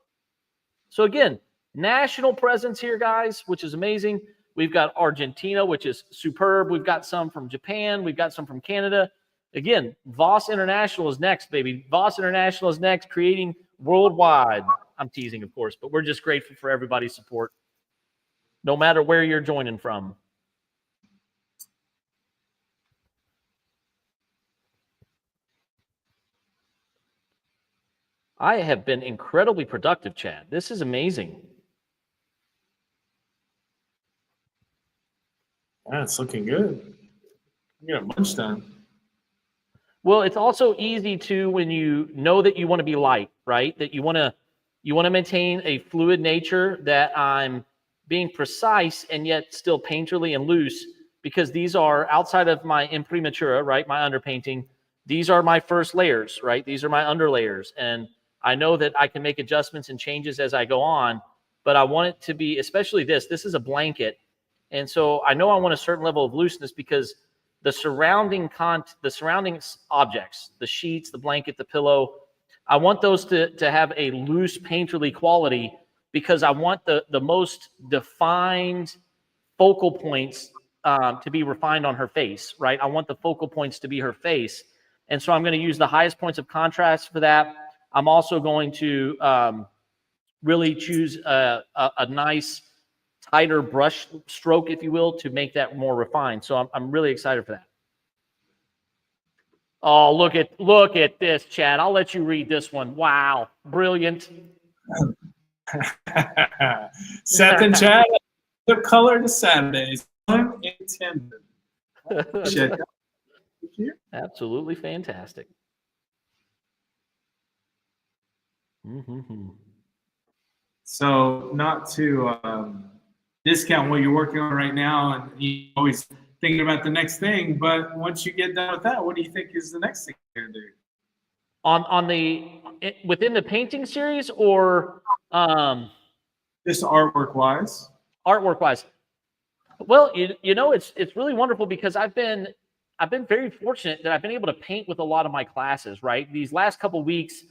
So again, national presence here, guys, which is amazing. We've got Argentina, which is superb. We've got some from Japan. We've got some from Canada. Again, VAAS International is next, baby. VAAS International is next, creating worldwide. I'm teasing, of course, but we're just grateful for everybody's support, no matter where you're joining from. I have been incredibly productive, Chad. This is amazing. Yeah, it's looking good. You got a bunch done. Well, it's also easy to, when you know that you want to be light, right? That you want to maintain a fluid nature, that I'm being precise and yet still painterly and loose, because these are outside of my imprimatura, right? My underpainting. These are my first layers, right? These are my underlayers. And I know that I can make adjustments and changes as I go on, but I want it to be, especially this is a blanket. And so I know I want a certain level of looseness, because the surrounding objects, the sheets, the blanket, the pillow, I want those to have a loose painterly quality, because I want the most defined focal points to be refined on her face, right? I want the focal points to be her face. And so I'm going to use the highest points of contrast for that. I'm also going to really choose a nice, tighter brush stroke, if you will, to make that more refined. So I'm really excited for that. Oh, look at this, Chad. I'll let you read this one. Wow, brilliant. Seth and Chad, the color to Saturdays, unintended. Absolutely fantastic. Mm-hmm. So not to discount what you're working on right now, and you're always thinking about the next thing, but once you get done with that, what do you think is the next thing you're gonna do? Within the painting series, or Just artwork wise? Artwork wise. Well, it's really wonderful because I've been very fortunate that I've been able to paint with a lot of my classes, right? These last couple of weeks,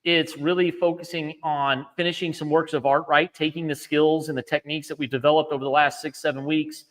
it's really focusing on finishing some works of art, right? Taking the skills and the techniques that we've developed over the last 6-7 weeks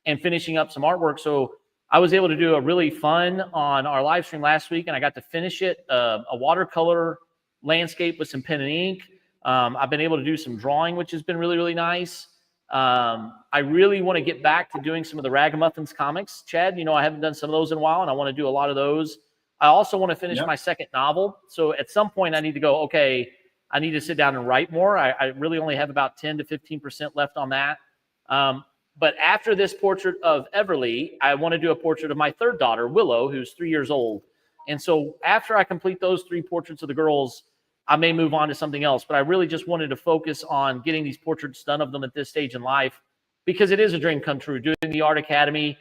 and finishing up some artwork. So I was able to do a really fun on our live stream last week, and I got to finish it, a watercolor landscape with some pen and ink. I've been able to do some drawing, which has been really, really nice. I really want to get back to doing some of the Ragamuffins comics, Chad. I haven't done some of those in a while, and I want to do a lot of those. I also want to finish my second novel. So at some point I need to go, okay, I need to sit down and write more. I really only have about 10 to 15% left on that. But after this portrait of Everly, I want to do a portrait of my third daughter, Willow, who's 3 years old. And so after I complete those 3 portraits of the girls, I may move on to something else. But I really just wanted to focus on getting these portraits done of them at this stage in life, because it is a dream come true. Doing the Art Academy,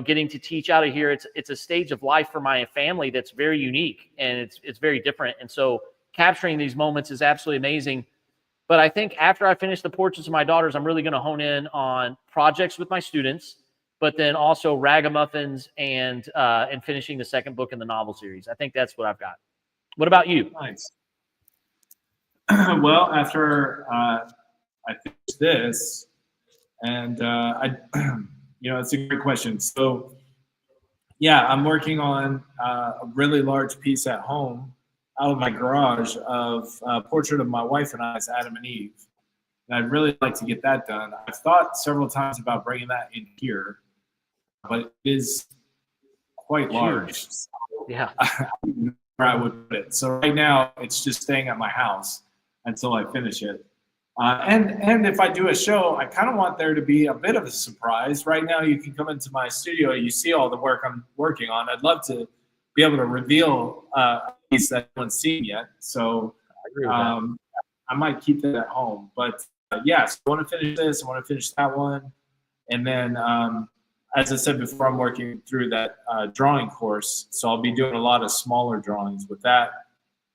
getting to teach out of here, it's a stage of life for my family that's very unique, and it's very different. And so capturing these moments is absolutely amazing. But I think after I finish the portraits of my daughters, I'm really going to hone in on projects with my students, but then also Ragamuffins and finishing the second book in the novel series. I think that's what I've got. What about you? Nice. Well, after I finish this, and it's a great question. So, yeah, I'm working on a really large piece at home out of my garage of a portrait of my wife and I as Adam and Eve. And I'd really like to get that done. I've thought several times about bringing that in here, but it is quite large. Yeah. Where I would put it. So right now it's just staying at my house until I finish it. And if I do a show, I kind of want there to be a bit of a surprise. Right now you can come into my studio, you see all the work I'm working on. I'd love to be able to reveal a piece that no one's seen yet. So I agree with that. I might keep that at home. But yes, I want to finish this, I want to finish that one. And then as I said before, I'm working through that drawing course. So I'll be doing a lot of smaller drawings with that,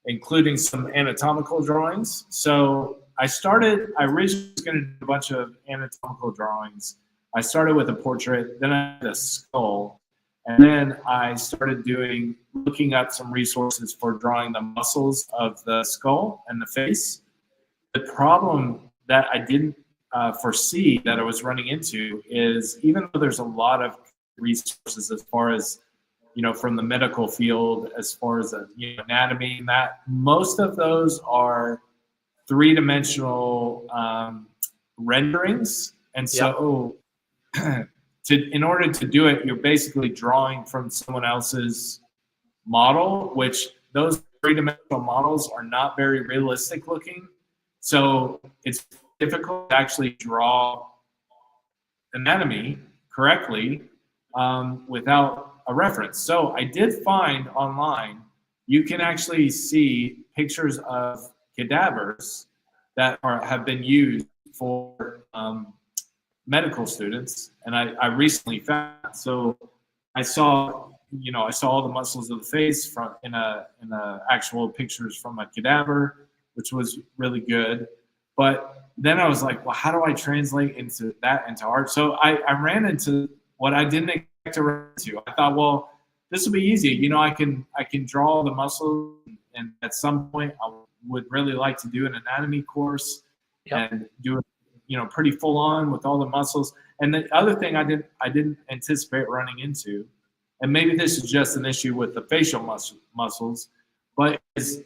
including some anatomical drawings. So I originally was going to do a bunch of anatomical drawings. I started with a portrait, then I did a skull, and then I started looking up some resources for drawing the muscles of the skull and the face. The problem that I didn't foresee that I was running into is, even though there's a lot of resources as far as, from the medical field, as far as anatomy, and that most of those are 3-dimensional renderings. And so in order to do it, you're basically drawing from someone else's model, which those 3-dimensional models are not very realistic looking. So it's difficult to actually draw anatomy correctly without a reference. So I did find online, you can actually see pictures of cadavers that have been used for medical students, and I recently found. So I saw all the muscles of the face in a actual pictures from a cadaver, which was really good. But then I was like, well, how do I translate into art? So I ran into what I didn't expect to run into. I thought, well, this will be easy. I can draw the muscles, and at some point I would really like to do an anatomy course. and do it, pretty full on with all the muscles. And the other thing I didn't anticipate running into, and maybe this is just an issue with the facial muscles, but is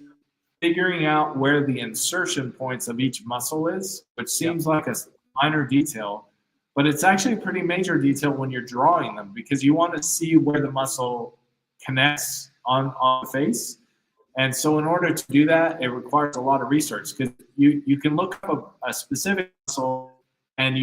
figuring out where the insertion points of each muscle is, which seems like a minor detail, but it's actually a pretty major detail when you're drawing them, because you want to see where the muscle connects on the face. And so in order to do that, it requires a lot of research, because you can look up a specific muscle and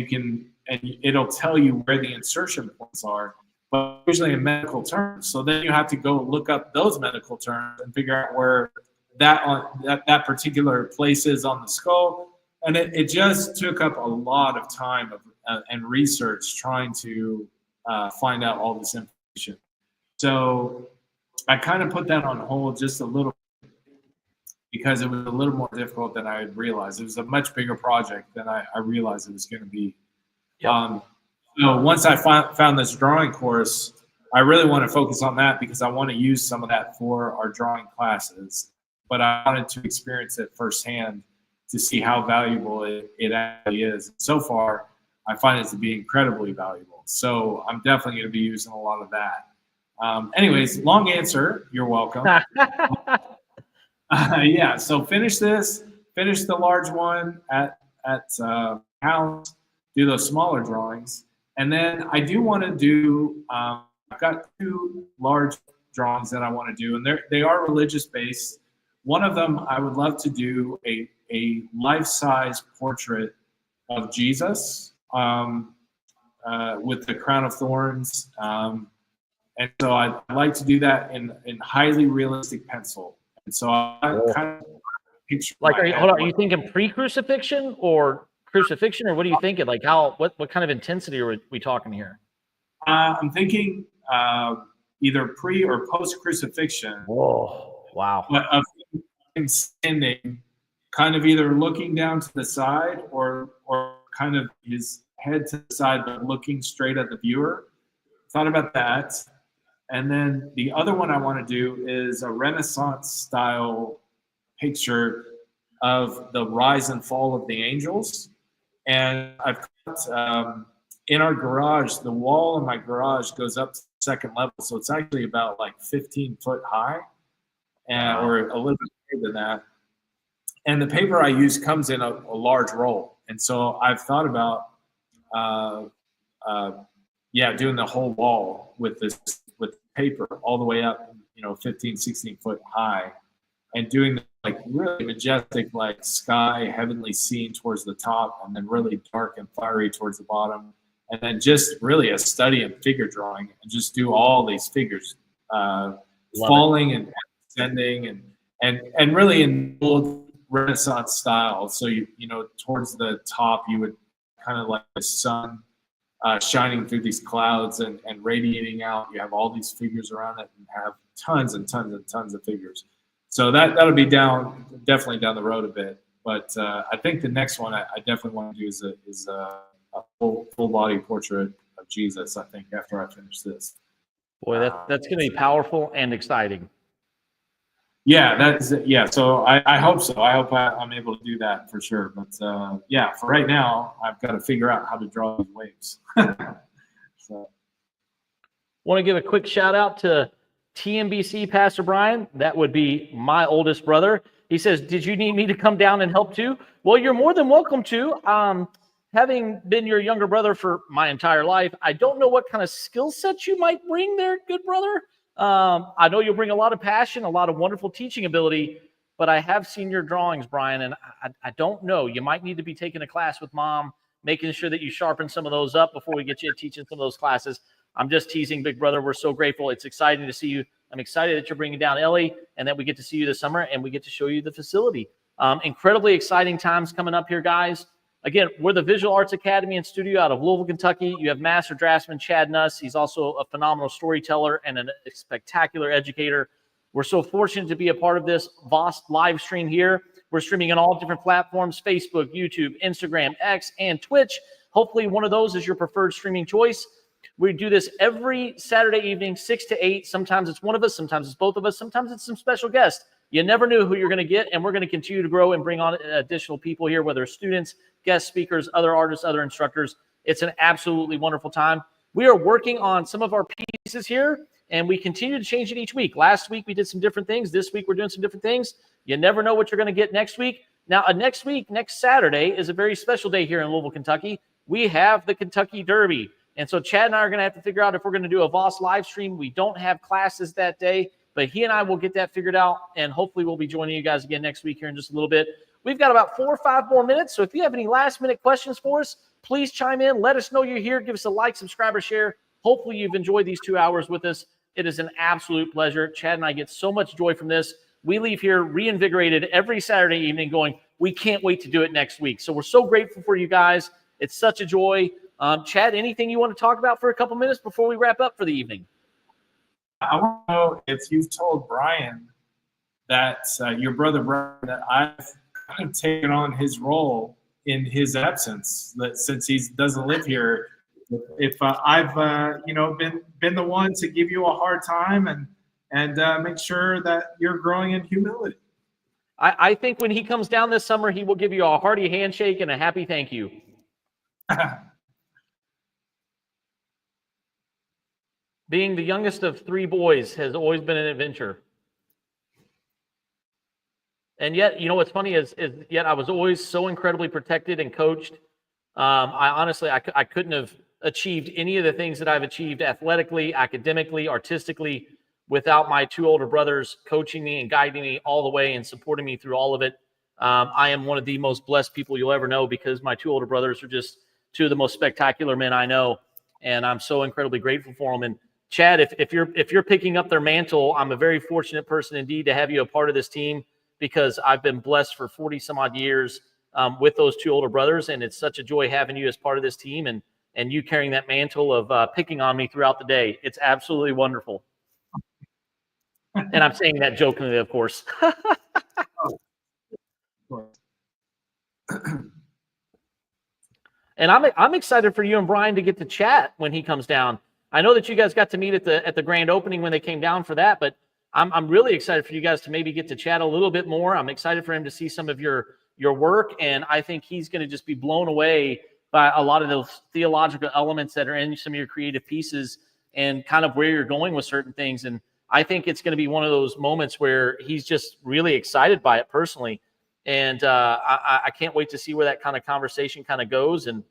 it'll tell you where the insertion points are, but usually in medical terms. So then you have to go look up those medical terms and figure out where that particular place is on the skull. And it just took up a lot of time and research trying to find out all this information. So I kind of put that on hold just a little bit, because it was a little more difficult than I had realized. It was a much bigger project than I realized it was going to be. So once I found this drawing course, I really want to focus on that, because I want to use some of that for our drawing classes. But I wanted to experience it firsthand to see how valuable it actually is. So far, I find it to be incredibly valuable. So I'm definitely going to be using a lot of that. Anyways, long answer. You're welcome. Yeah. So finish the large one at house, do those smaller drawings. And then I do want to do, I've got 2 large drawings that I want to do, and they are religious based. One of them, I would love to do a life-size portrait of Jesus with the crown of thorns. And so I'd like to do that in highly realistic pencil. And so I kind of picture, like, are you thinking pre-crucifixion or crucifixion, or what are you thinking? Like, what kind of intensity are we talking here? I'm thinking either pre or post crucifixion. Whoa! Wow. But of him standing, kind of either looking down to the side or kind of his head to the side, but looking straight at the viewer. Thought about that. And then the other one I want to do is a Renaissance style picture of the rise and fall of the angels. And I've got, in our garage, the wall in my garage goes up to the 2nd level. So it's actually about like 15 foot high, or a little bit bigger than that. And the paper I use comes in a large roll. And so I've thought about, doing the whole wall with paper all the way up, 15, 16 foot high, and doing like really majestic, like sky, heavenly scene towards the top, and then really dark and fiery towards the bottom. And then just really a study in figure drawing, and just do all these figures falling and ascending and really in old Renaissance style. So towards the top, you would kind of like the sun shining through these clouds and radiating out. You have all these figures around it, and have tons and tons and tons of figures. So that'll be definitely down the road a bit. But I think the next one I definitely want to do is a full body portrait of Jesus, I think, after I finish this. Boy, that's going to be powerful and exciting. Yeah, so I hope so. I hope I'm able to do that for sure. But for right now, I've got to figure out how to draw these waves. So, want to give a quick shout out to TMBC Pastor Brian. That would be my oldest brother. He says, "Did you need me to come down and help too?" Well, you're more than welcome to. Having been your younger brother for my entire life, I don't know what kind of skill sets you might bring there, good brother. I know you'll bring a lot of passion, a lot of wonderful teaching ability, but I have seen your drawings, Brian, and I don't know. You might need to be taking a class with Mom, making sure that you sharpen some of those up before we get you teaching some of those classes. I'm just teasing, big brother. We're so grateful. It's exciting to see you. I'm excited that you're bringing down Ellie and that we get to see you this summer and we get to show you the facility. Incredibly exciting times coming up here, guys. Again, we're the Visual Arts Academy and Studio out of Louisville, Kentucky. You have Master Draftsman Chad Nuss. He's also a phenomenal storyteller and a spectacular educator. We're so fortunate to be a part of this VAAS live stream here. We're streaming on all different platforms: Facebook, YouTube, Instagram, X, and Twitch. Hopefully one of those is your preferred streaming choice. We do this every Saturday evening, 6 to 8. Sometimes it's one of us, sometimes it's both of us, sometimes it's some special guests. You never knew who you're going to get, and we're going to continue to grow and bring on additional people here, whether students, guest speakers, other artists, other instructors. It's an absolutely wonderful time. We are working on some of our pieces here, and we continue to change it each week. Last week, we did some different things. This week, we're doing some different things. You never know what you're going to get next week. Now, next week, next Saturday, is a very special day here in Louisville, Kentucky. We have the Kentucky Derby. And so Chad and I are going to have to figure out if we're going to do a VAAS live stream. We don't have classes that day, but he and I will get that figured out, and hopefully we'll be joining you guys again next week here in just a little bit. We've got about 4 or 5 more minutes, so if you have any last-minute questions for us, please chime in. Let us know you're here. Give us a like, subscribe, or share. Hopefully you've enjoyed these 2 hours with us. It is an absolute pleasure. Chad and I get so much joy from this. We leave here reinvigorated every Saturday evening going, we can't wait to do it next week. So we're so grateful for you guys. It's such a joy. Chad, anything you want to talk about for a couple minutes before we wrap up for the evening? I want to know if you've told Brian that your brother Brian, that I've kind of taken on his role in his absence, that since he doesn't live here, if I've been the one to give you a hard time and make sure that you're growing in humility. I think when he comes down this summer, he will give you a hearty handshake and a happy thank you. Being the youngest of 3 boys has always been an adventure. And yet, you know what's funny is yet I was always so incredibly protected and coached. I honestly couldn't have achieved any of the things that I've achieved athletically, academically, artistically, without my 2 older brothers coaching me and guiding me all the way and supporting me through all of it. I am one of the most blessed people you'll ever know because my 2 older brothers are just 2 of the most spectacular men I know, and I'm so incredibly grateful for them. And Chad, if you're picking up their mantle, I'm a very fortunate person indeed to have you a part of this team because I've been blessed for 40 some odd years with those 2 older brothers, and it's such a joy having you as part of this team and you carrying that mantle of picking on me throughout the day. It's absolutely wonderful. And I'm saying that jokingly, of course. And I'm excited for you and Brian to get to chat when he comes down. I know that you guys got to meet at the grand opening when they came down for that, but I'm really excited for you guys to maybe get to chat a little bit more. I'm excited for him to see some of your work, and I think he's going to just be blown away by a lot of those theological elements that are in some of your creative pieces and kind of where you're going with certain things. And I think it's going to be one of those moments where he's just really excited by it personally. And I can't wait to see where that kind of conversation kind of goes and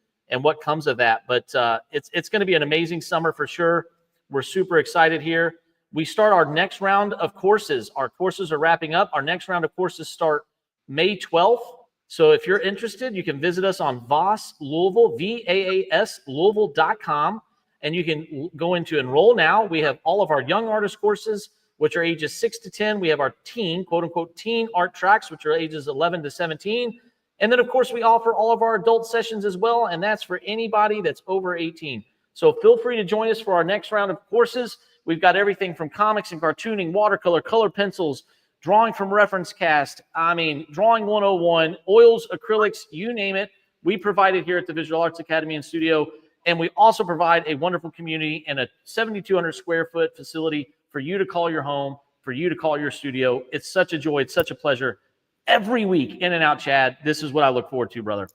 what comes of that. But it's going to be an amazing summer for sure. We're super excited here. We start our next round of courses. Our courses are wrapping up. Our next round of courses start May 12th. So if you're interested, you can visit us on VAAS Louisville, VAAS Louisville.com. And you can go into enroll now. We have all of our young artist courses, which are ages 6 to 10. We have our teen, quote unquote, teen art tracks, which are ages 11 to 17. And then, of course, we offer all of our adult sessions as well. And that's for anybody that's over 18. So feel free to join us for our next round of courses. We've got everything from comics and cartooning, watercolor, color pencils, drawing from reference cast. I mean, drawing 101, oils, acrylics, you name it. We provide it here at the Visual Arts Academy and Studio. And we also provide a wonderful community and a 7,200 square foot facility for you to call your home, for you to call your studio. It's such a joy. It's such a pleasure. Every week, in and out, Chad. This is what I look forward to, brother.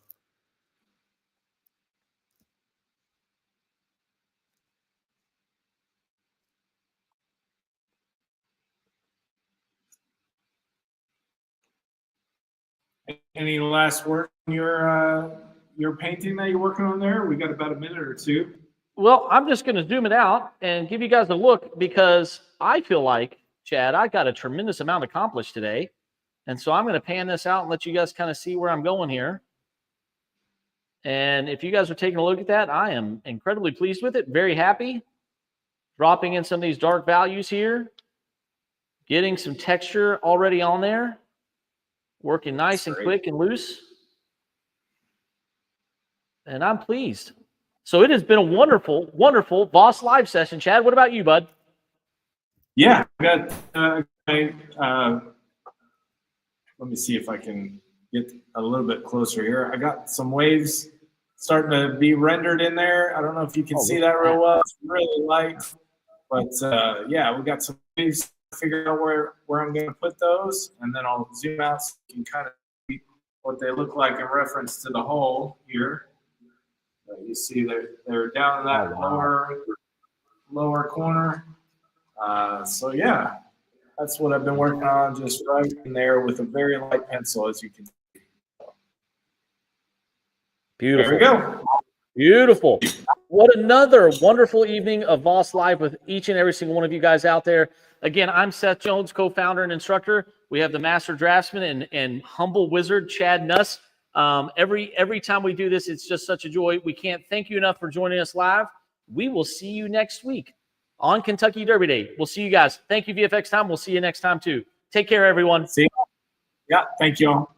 Any last word on your painting that you're working on there? We got about a minute or 2. Well, I'm just going to zoom it out and give you guys a look because I feel like, Chad, I got a tremendous amount accomplished today. And so I'm going to pan this out and let you guys kind of see where I'm going here. And if you guys are taking a look at that, I am incredibly pleased with it. Very happy. Dropping in some of these dark values here. Getting some texture already on there. Working nice and quick and loose. And I'm pleased. So it has been a wonderful, wonderful VAAS live session. Chad, what about you, bud? Yeah, I got let me see if I can get a little bit closer here. I got some waves starting to be rendered in there. I don't know if you can see that real well. It's really light. But yeah, we got some waves to figure out where I'm going to put those, and then I'll zoom out so you can kind of see what they look like in reference to the hole here. You see they're down in that lower corner. So yeah, that's what I've been working on, just right in there with a very light pencil, as you can see. Beautiful. There we go. Beautiful. What another wonderful evening of VAAS Live with each and every single one of you guys out there. Again, I'm Seth Jones, co-founder and instructor. We have the master draftsman and humble wizard, Chad Nuss. Every time we do this, it's just such a joy. We can't thank you enough for joining us live. We will see you next week on Kentucky Derby Day. We'll see you guys. Thank you, VFX Time. We'll see you next time, too. Take care, everyone. See you. Yeah, thank you all.